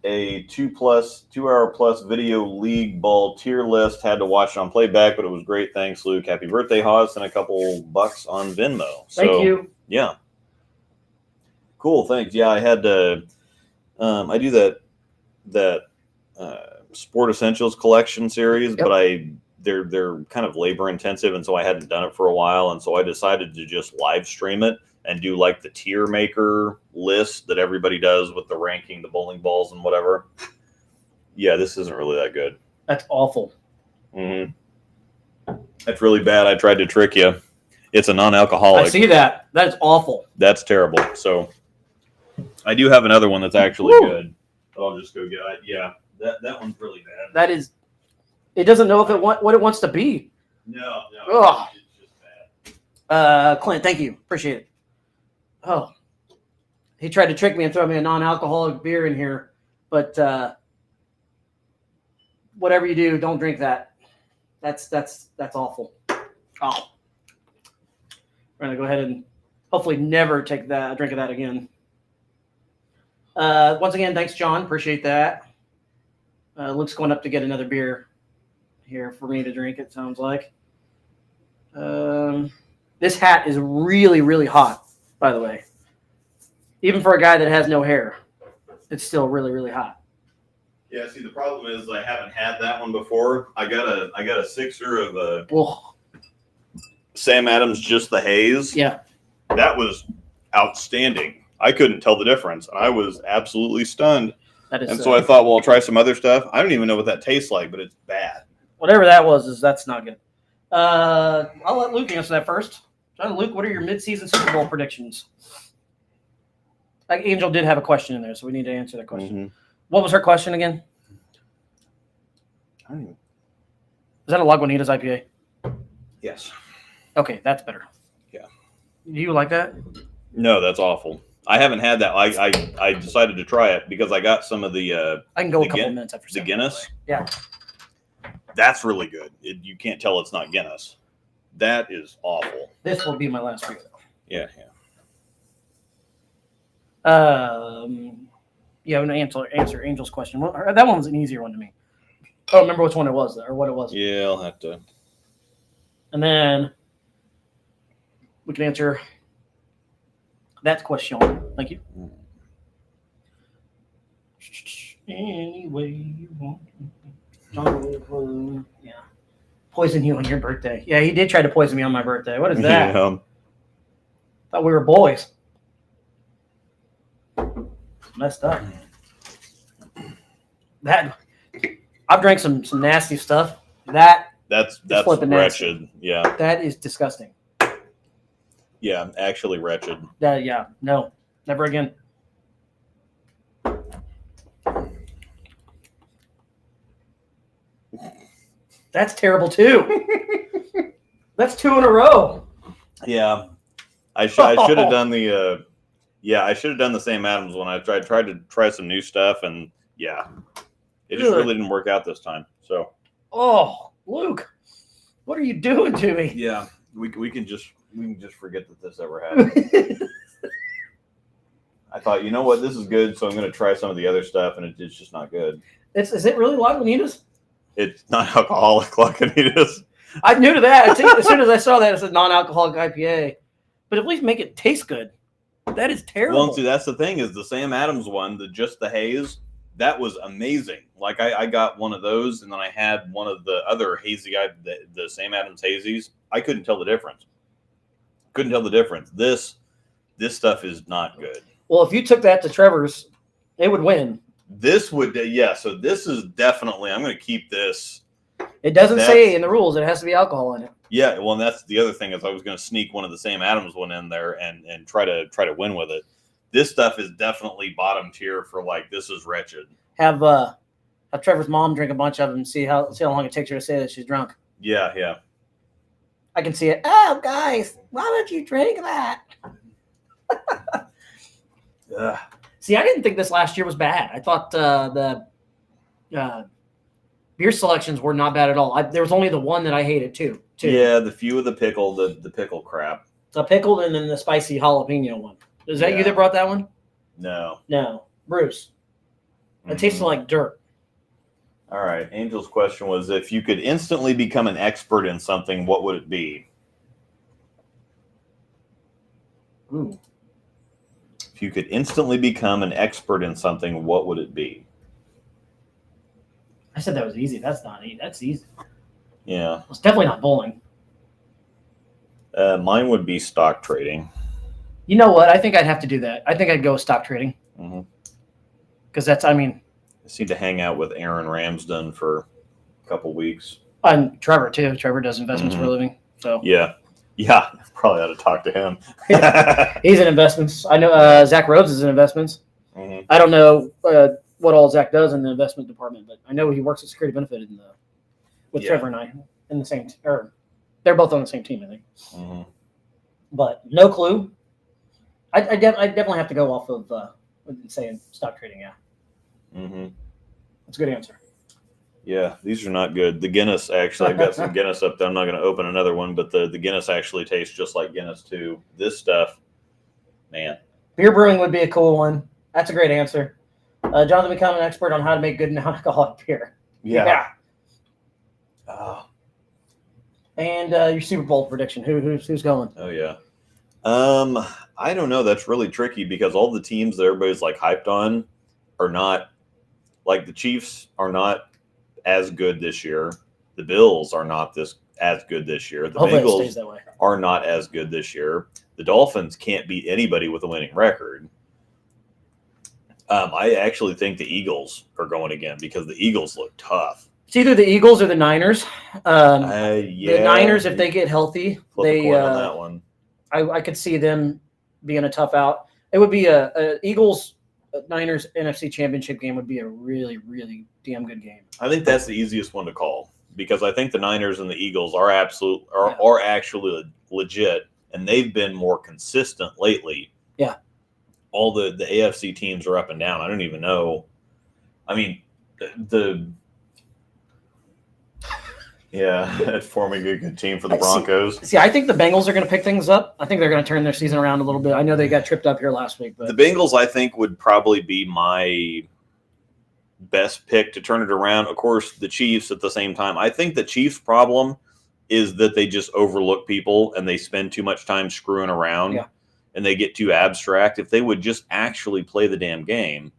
Speaker 2: a 2-hour plus video league ball tier list. Had to watch it on playback, but it was great. Thanks, Luke. Happy birthday, Haas, and a couple bucks on Venmo.
Speaker 1: Thank you.
Speaker 2: Yeah. Cool. Thanks. Yeah, I had to. I do that Sport Essentials collection series,
Speaker 1: Yep.
Speaker 2: but they're kind of labor intensive, and so I hadn't done it for a while, and so I decided to just live stream it and do like the tier maker list that everybody does with the ranking, the bowling balls and whatever. Yeah, this isn't really that good.
Speaker 1: That's awful.
Speaker 2: Mm-hmm. That's really bad. I tried to trick you. It's a non-alcoholic.
Speaker 1: I see that. That is awful.
Speaker 2: That's terrible. So I do have another one that's actually good. But I'll just go get it. Yeah, that one's really bad.
Speaker 1: That is. It doesn't know what it wants to be.
Speaker 2: No.
Speaker 1: Ugh.
Speaker 2: It's just bad.
Speaker 1: Clint, thank you. Appreciate it. Oh, he tried to trick me and throw me a non-alcoholic beer in here, but whatever you do, don't drink that. That's awful. Oh, we're gonna go ahead and hopefully never take a drink of that again. Once again, thanks, John. Appreciate that. Luke's going up to get another beer here for me to drink. It sounds like. This hat is really, really hot. By the way, even for a guy that has no hair, it's still really, really hot.
Speaker 2: Yeah. See, the problem is I haven't had that one before. I got a sixer of
Speaker 1: Oh,
Speaker 2: Sam Adams, just the haze.
Speaker 1: yeah.
Speaker 2: That was outstanding. I couldn't tell the difference. I was absolutely stunned.
Speaker 1: That is,
Speaker 2: and so I thought, well, I'll try some other stuff. I don't even know what that tastes like, but it's bad.
Speaker 1: Whatever that was, that's not good. I'll let Luke answer that first. Luke, what are your mid-season Super Bowl predictions? Angel did have a question in there, so we need to answer that question.
Speaker 2: Mm-hmm.
Speaker 1: What was her question again?
Speaker 2: I don't even...
Speaker 1: Is that a Lagunitas IPA?
Speaker 2: Yes.
Speaker 1: Okay, that's better.
Speaker 2: Yeah.
Speaker 1: Do you like that?
Speaker 2: No, that's awful. I haven't had that. I decided to try it because I got some of the.
Speaker 1: I can go a couple of minutes after
Speaker 2: the Guinness.
Speaker 1: Yeah.
Speaker 2: That's really good. You can't tell it's not Guinness. That is awful.
Speaker 1: This will be my last beer.
Speaker 2: Yeah.
Speaker 1: Yeah, I'm going to answer Angel's question. Well, that one was an easier one to me. I don't remember which one it was or what it was.
Speaker 2: Yeah, I'll have to.
Speaker 1: And then we can answer that question. Thank you. Anyway, you want. Yeah. Poison you on your birthday. Yeah, he did try to poison me on my birthday. What is that?
Speaker 2: Yeah.
Speaker 1: Thought we were boys. Messed up. That I've drank some nasty stuff. That's
Speaker 2: wretched.
Speaker 1: nasty.
Speaker 2: Yeah.
Speaker 1: That is disgusting.
Speaker 2: Yeah, actually wretched.
Speaker 1: Yeah, no, never again. That's terrible too. That's 2 in a row.
Speaker 2: Yeah, I should have done the. I should have done the same Adams one. I tried to try some new stuff, and yeah, it just really didn't work out this time. So.
Speaker 1: Oh, Luke, what are you doing to me?
Speaker 2: Yeah, we can just forget that this ever happened. I thought, you know what, this is good, so I'm going to try some of the other stuff, and it's just not good.
Speaker 1: Is it really Lagunitas?
Speaker 2: It's not alcoholic Lagunitas.
Speaker 1: I knew to that. As soon as I saw that, it said non-alcoholic IPA. But at least make it taste good. That is terrible.
Speaker 2: Well, see, that's the thing is the Sam Adams one, just the haze, that was amazing. Like I got one of those, and then I had one of the other hazy, the Sam Adams hazies. I couldn't tell the difference. This stuff is not good.
Speaker 1: Well, if you took that to Trevor's, it would win.
Speaker 2: This would, yeah. So this is definitely. I'm going to keep this.
Speaker 1: It doesn't say in the rules it has to be alcohol in it.
Speaker 2: Yeah, well, and that's the other thing is I was going to sneak one of the Sam Adams one in there and try to win with it. This stuff is definitely bottom tier for like this is wretched.
Speaker 1: Have Trevor's mom drink a bunch of them and see how long it takes her to say that she's drunk.
Speaker 2: Yeah.
Speaker 1: I can see it. Oh, guys, why would you drink that? See, I didn't think this last year was bad. I thought the beer selections were not bad at all. There was only the one that I hated too.
Speaker 2: Yeah, the few of the pickle, the pickle crap.
Speaker 1: The pickled and then the spicy jalapeno one. Is that you that brought that one?
Speaker 2: No,
Speaker 1: Bruce. It tasted like dirt.
Speaker 2: All right. Angel's question was, if you could instantly become an expert in something, what would it be?
Speaker 1: Ooh.
Speaker 2: If you could instantly become an expert in something, what would it be?
Speaker 1: I said that was easy. That's not easy. That's easy.
Speaker 2: Yeah.
Speaker 1: It's definitely not bowling.
Speaker 2: Mine would be stock trading.
Speaker 1: You know what? I think I'd have to do that. I think I'd go with stock trading. Because that's, I mean.
Speaker 2: I seem to hang out with Aaron Ramsden for a couple weeks.
Speaker 1: And Trevor, too. Trevor does investments for a living. So.
Speaker 2: Yeah. Probably ought to talk to him.
Speaker 1: He's in investments. I know Zach Rhodes is in investments. I don't know what all Zach does in the investment department, but I know he works at Security Benefit with Trevor and I in the same or they're both on the same team, I think. But no clue. I definitely have to go off of saying stock trading. Yeah. That's a good answer.
Speaker 2: Yeah, these are not good. The Guinness, actually, I've got some Guinness up there. I'm not going to open another one, but the Guinness actually tastes just like Guinness, too. This stuff, man.
Speaker 1: Beer brewing would be a cool one. That's a great answer. Jonathan, become an expert on how to make good non-alcoholic beer. Yeah. And your Super Bowl prediction. Who's going?
Speaker 2: Oh, yeah. I don't know. That's really tricky because all the teams that everybody's like hyped on are not, like the Chiefs are not as good this year. The Bills are not as good this year. The
Speaker 1: Hopefully
Speaker 2: Bengals
Speaker 1: it stays that way.
Speaker 2: are not as good this year. The Dolphins can't beat anybody with a winning record. I actually think the Eagles are going again because the Eagles look tough.
Speaker 1: It's either the Eagles or the Niners.
Speaker 2: Yeah,
Speaker 1: the Niners, if they get healthy,
Speaker 2: flip a coin on that one.
Speaker 1: I could see them being a tough out. It would be a Eagles Niners NFC Championship game would be a really, really damn good game.
Speaker 2: I think that's the easiest one to call because I think the Niners and the Eagles are actually legit, and they've been more consistent lately.
Speaker 1: Yeah.
Speaker 2: All the AFC teams are up and down. I don't even know. I mean, that's forming a good team for the Broncos.
Speaker 1: See, I think the Bengals are going to pick things up. I think they're going to turn their season around a little bit. I know they got tripped up here last week. But
Speaker 2: the Bengals, I think, would probably be my best pick to turn it around. Of course, the Chiefs at the same time. I think the Chiefs' problem is that they just overlook people and they spend too much time screwing around.
Speaker 1: Yeah.
Speaker 2: And they get too abstract. If they would just actually play the damn game,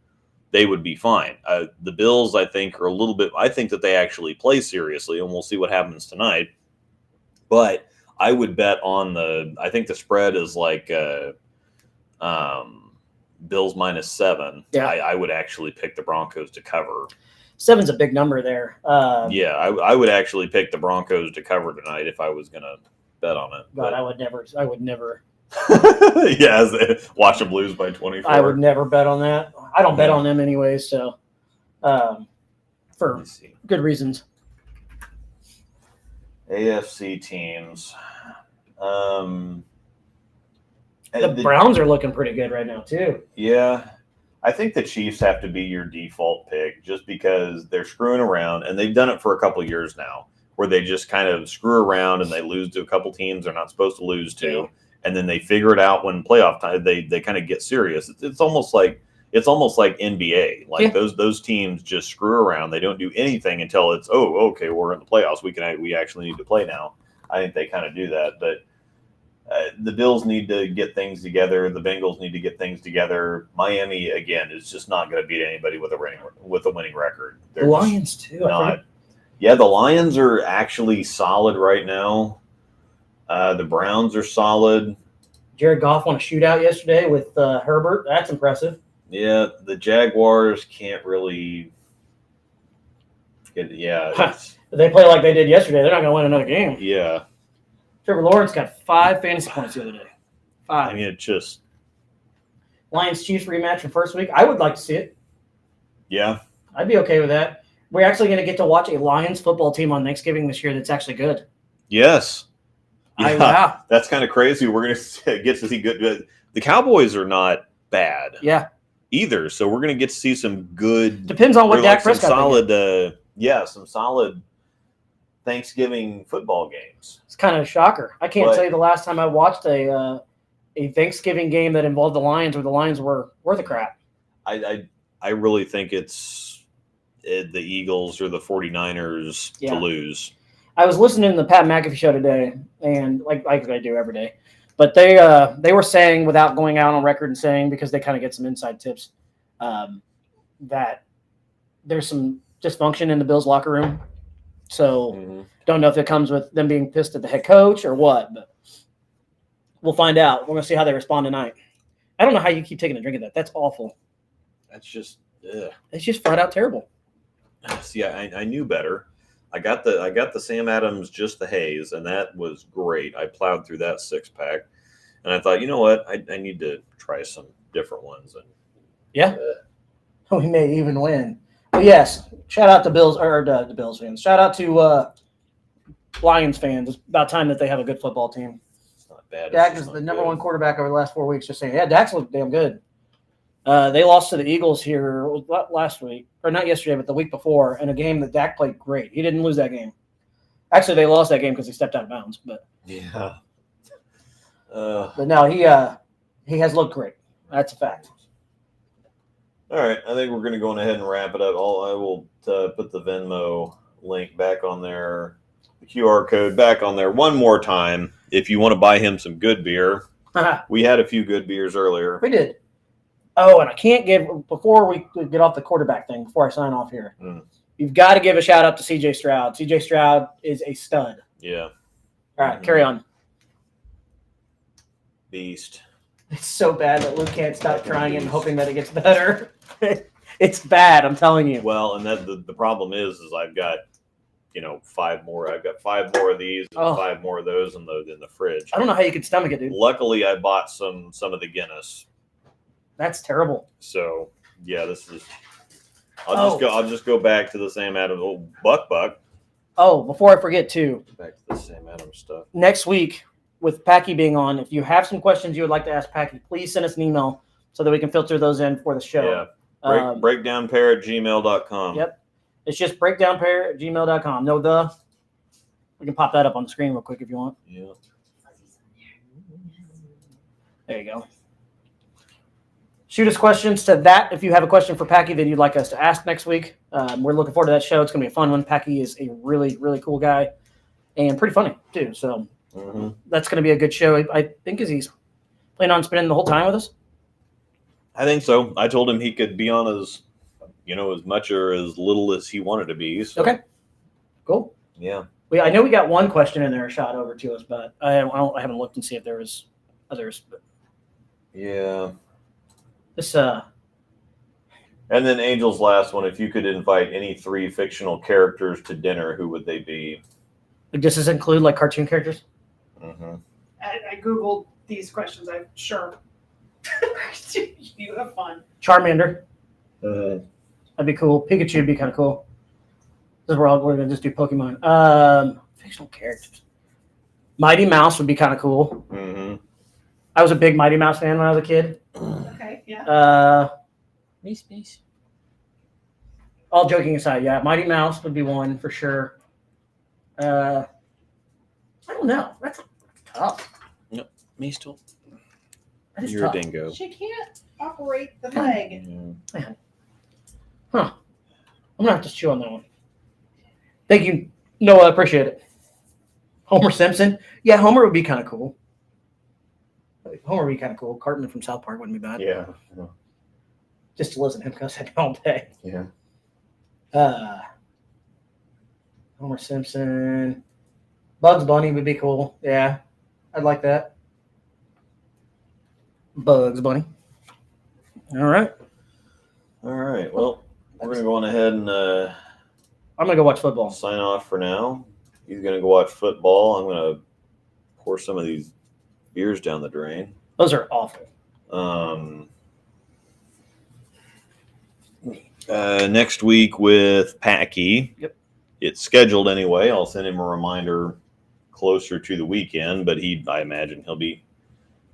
Speaker 2: they would be fine. The Bills, I think, are a little bit – I think that they actually play seriously, and we'll see what happens tonight. But I would bet on I think the spread is like Bills -7.
Speaker 1: Yeah.
Speaker 2: I would actually pick the Broncos to cover.
Speaker 1: 7's a big number there.
Speaker 2: I would actually pick the Broncos to cover tonight if I was going to bet on it.
Speaker 1: But I would never.
Speaker 2: Watch them lose by 24.
Speaker 1: I would never bet on that. I don't bet on them anyway, so for good reasons.
Speaker 2: AFC teams.
Speaker 1: The Browns are looking pretty good right now too.
Speaker 2: Yeah. I think the Chiefs have to be your default pick just because they're screwing around, and they've done it for a couple of years now where they just kind of screw around and they lose to a couple teams they're not supposed to lose to.
Speaker 1: Yeah.
Speaker 2: And then they figure it out when playoff time. They kind of get serious. It's almost like NBA. Like those teams just screw around. They don't do anything until it's okay, we're in the playoffs. We actually need to play now. I think they kind of do that. But the Bills need to get things together. The Bengals need to get things together. Miami again is just not going to beat anybody with a winning record.
Speaker 1: The Lions too.
Speaker 2: The Lions are actually solid right now. The Browns are solid.
Speaker 1: Jared Goff won a shootout yesterday with Herbert. That's impressive.
Speaker 2: Yeah, the Jaguars can't really get.
Speaker 1: If they play like they did yesterday, they're not going to win another game.
Speaker 2: Yeah.
Speaker 1: Trevor Lawrence got 5 fantasy points the other day. 5.
Speaker 2: I mean, it just
Speaker 1: Lions-Chiefs rematch from first week. I would like to see it.
Speaker 2: Yeah.
Speaker 1: I'd be okay with that. We're actually going to get to watch a Lions football team on Thanksgiving this year that's actually good.
Speaker 2: Yes. Yeah,
Speaker 1: wow.
Speaker 2: That's kind of crazy. We're going to get to see good. The Cowboys are not bad.
Speaker 1: Yeah.
Speaker 2: Either. So we're going to get to see some good.
Speaker 1: Depends on what Dak Prescott
Speaker 2: solid. Some solid Thanksgiving football games.
Speaker 1: It's kind of a shocker. I can't tell you the last time I watched a Thanksgiving game that involved the Lions where the Lions were worth a crap.
Speaker 2: I really think it's the Eagles or the 49ers to lose.
Speaker 1: I was listening to the Pat McAfee show today, and like I do every day, but they were saying, without going out on record and saying, because they kind of get some inside tips, that there's some dysfunction in the Bills locker room. So don't know if it comes with them being pissed at the head coach or what, but we'll find out. We're going to see how they respond tonight. I don't know how you keep taking a drink of that. That's awful.
Speaker 2: That's just
Speaker 1: it's just flat out terrible.
Speaker 2: See, I knew better. I got the Sam Adams Just the Haze, and that was great. I plowed through that 6-pack, and I thought, you know what, I need to try some different ones. And
Speaker 1: we may even win. But yes, shout out to Bills or the Bills fans. Shout out to Lions fans. It's about time that they have a good football team.
Speaker 2: It's not bad.
Speaker 1: Dak is the number one quarterback over the last 4 weeks. Just saying, Dak's looked damn good. They lost to the Eagles here last week, or not yesterday, but the week before, in a game that Dak played great. He didn't lose that game. Actually, they lost that game because he stepped out of bounds. But but no, he has looked great. That's a fact.
Speaker 2: All right, I think we're going to go ahead and wrap it up. I will put the Venmo link back on there, the QR code back on there one more time. If you want to buy him some good beer, we had a few good beers earlier.
Speaker 1: We did. Oh, and I can't before we get off the quarterback thing, before I sign off here, you've got to give a shout out to CJ Stroud. CJ Stroud is a stud.
Speaker 2: Yeah.
Speaker 1: All right, carry on.
Speaker 2: Beast.
Speaker 1: It's so bad that Luke can't stop trying it and hoping that it gets better. It's bad, I'm telling you.
Speaker 2: Well, and that the problem is I've got, 5 more. I've got 5 more of these and 5 more of those in the fridge.
Speaker 1: I don't know how you can stomach it, dude.
Speaker 2: Luckily, I bought some of the Guinness.
Speaker 1: That's terrible.
Speaker 2: So yeah, this is. I'll just go back to the same Adam. Oh, Buck.
Speaker 1: Oh, before I forget too.
Speaker 2: Back to the same Adam stuff.
Speaker 1: Next week, with Packy being on, if you have some questions you would like to ask Packy, please send us an email so that we can filter those in for the show.
Speaker 2: Yeah. Breakdownpair@gmail.com.
Speaker 1: Yep. It's just breakdownpair@gmail.com. No, we can pop that up on the screen real quick if you want.
Speaker 2: Yeah.
Speaker 1: There you go. Shoot us questions to that if you have a question for Packy that you'd like us to ask next week. We're looking forward to that show. It's going to be a fun one. Packy is a really, really cool guy and pretty funny, too. So that's going to be a good show. I think he's planning on spending the whole time with us.
Speaker 2: I think so. I told him he could be on as much or as little as he wanted to be. So.
Speaker 1: Okay. Cool.
Speaker 2: Yeah.
Speaker 1: I know we got one question in there shot over to us, but I haven't looked and see if there was others. But
Speaker 2: yeah.
Speaker 1: This
Speaker 2: And then Angel's last one. If you could invite any 3 fictional characters to dinner, who would they be?
Speaker 1: Does this include like cartoon characters?
Speaker 2: Mm-hmm.
Speaker 3: I Googled these questions. I'm sure. You have fun.
Speaker 1: Charmander. That'd be cool. Pikachu would be kind of cool. This is where we're gonna just do Pokemon. Fictional characters. Mighty Mouse would be kind of cool.
Speaker 2: Mm-hmm.
Speaker 1: I was a big Mighty Mouse fan when I was a kid.
Speaker 3: Okay, yeah.
Speaker 1: Space. All joking aside, yeah, Mighty Mouse would be one for sure. I don't know. That's tough.
Speaker 2: Yep, me still.
Speaker 1: That is
Speaker 2: You're
Speaker 1: tough.
Speaker 2: a dingo.
Speaker 3: She can't operate the leg.
Speaker 2: Yeah.
Speaker 1: Huh. I'm gonna have to chew on that one. Thank you. No, I appreciate it. Homer Simpson. Yeah, Homer would be kind of cool. Homer would be kind of cool. Cartman from South Park wouldn't be bad.
Speaker 2: Yeah.
Speaker 1: Just to listen to him cuss at me all day.
Speaker 2: Yeah.
Speaker 1: Homer Simpson. Bugs Bunny would be cool. Yeah, I'd like that. Bugs Bunny. All right.
Speaker 2: All right. Well, we're going to go on ahead and
Speaker 1: I'm going to go watch football.
Speaker 2: sign off for now. He's going to go watch football. I'm going to pour some of these beers down the drain.
Speaker 1: Those are awful.
Speaker 2: Next week with Packy.
Speaker 1: Yep.
Speaker 2: It's scheduled anyway. I'll send him a reminder closer to the weekend, but I imagine he'll be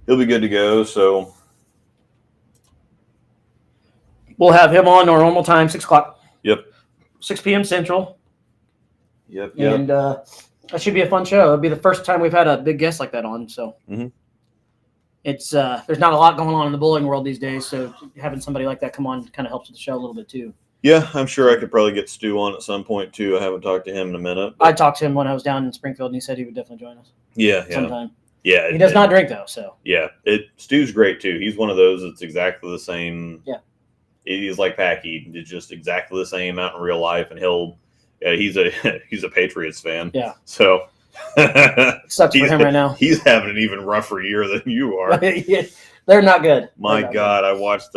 Speaker 2: good to go. So
Speaker 1: we'll have him on our normal time, 6 o'clock.
Speaker 2: Yep.
Speaker 1: 6 p.m. Central.
Speaker 2: Yep.
Speaker 1: And that should be a fun show. It'll be the first time we've had a big guest like that on. So it's there's not a lot going on in the bowling world these days. So having somebody like that come on kind of helps with the show a little bit too.
Speaker 2: Yeah, I'm sure I could probably get Stu on at some point too. I haven't talked to him in a minute.
Speaker 1: I talked to him when I was down in Springfield, and he said he would definitely join us.
Speaker 2: Yeah.
Speaker 1: Sometime.
Speaker 2: Yeah.
Speaker 1: He does not drink though, so.
Speaker 2: Yeah, Stu's great too. He's one of those that's exactly the same.
Speaker 1: Yeah.
Speaker 2: He's like Packy. It's just exactly the same out in real life, and he's a Patriots fan.
Speaker 1: Yeah.
Speaker 2: So
Speaker 1: Sucks for him right now.
Speaker 2: He's having an even rougher year than you are.
Speaker 1: Yeah, they're not good.
Speaker 2: My God, I watched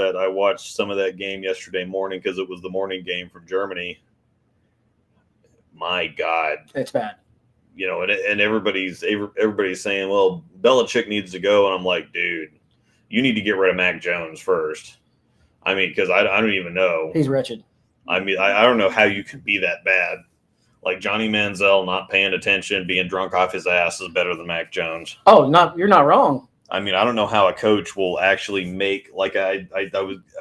Speaker 2: some of that game yesterday morning because it was the morning game from Germany. My God,
Speaker 1: it's bad.
Speaker 2: And everybody's saying, well, Belichick needs to go, and I'm like, dude, you need to get rid of Mac Jones first. I mean, because I don't even know.
Speaker 1: He's wretched.
Speaker 2: I mean, I don't know how you could be that bad. Like Johnny Manziel not paying attention, being drunk off his ass is better than Mac Jones.
Speaker 1: Oh, you're not wrong.
Speaker 2: I mean, I don't know how a coach will actually make, like I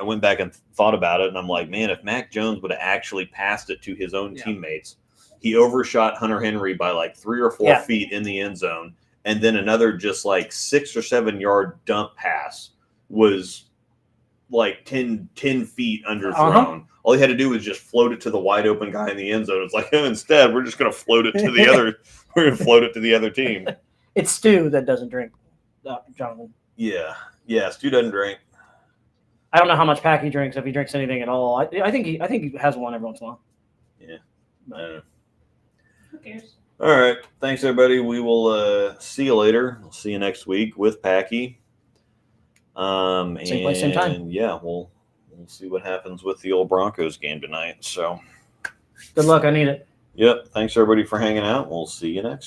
Speaker 2: went back and thought about it, and I'm like, man, if Mac Jones would have actually passed it to his own teammates, he overshot Hunter Henry by like 3 or 4 feet in the end zone, and then another just like 6 or 7 yard dump pass was like 10 feet underthrown. All he had to do was just float it to the wide open guy in the end zone. It's like, instead, we're just going to float it to the other. We're going to float it to the other team.
Speaker 1: It's Stu that doesn't drink, Jonathan.
Speaker 2: Yeah, Stu doesn't drink.
Speaker 1: I don't know how much Packy drinks, if he drinks anything at all. I think he has one every once in a while.
Speaker 2: Yeah, I don't know.
Speaker 3: Who cares?
Speaker 2: All right, thanks everybody. We will see you later. We'll see you next week with Packy.
Speaker 1: Same place, same time.
Speaker 2: And yeah, we'll see what happens with the old Broncos game tonight. So
Speaker 1: Good luck. I need it.
Speaker 2: yep. Thanks everybody for hanging out. We'll see you next.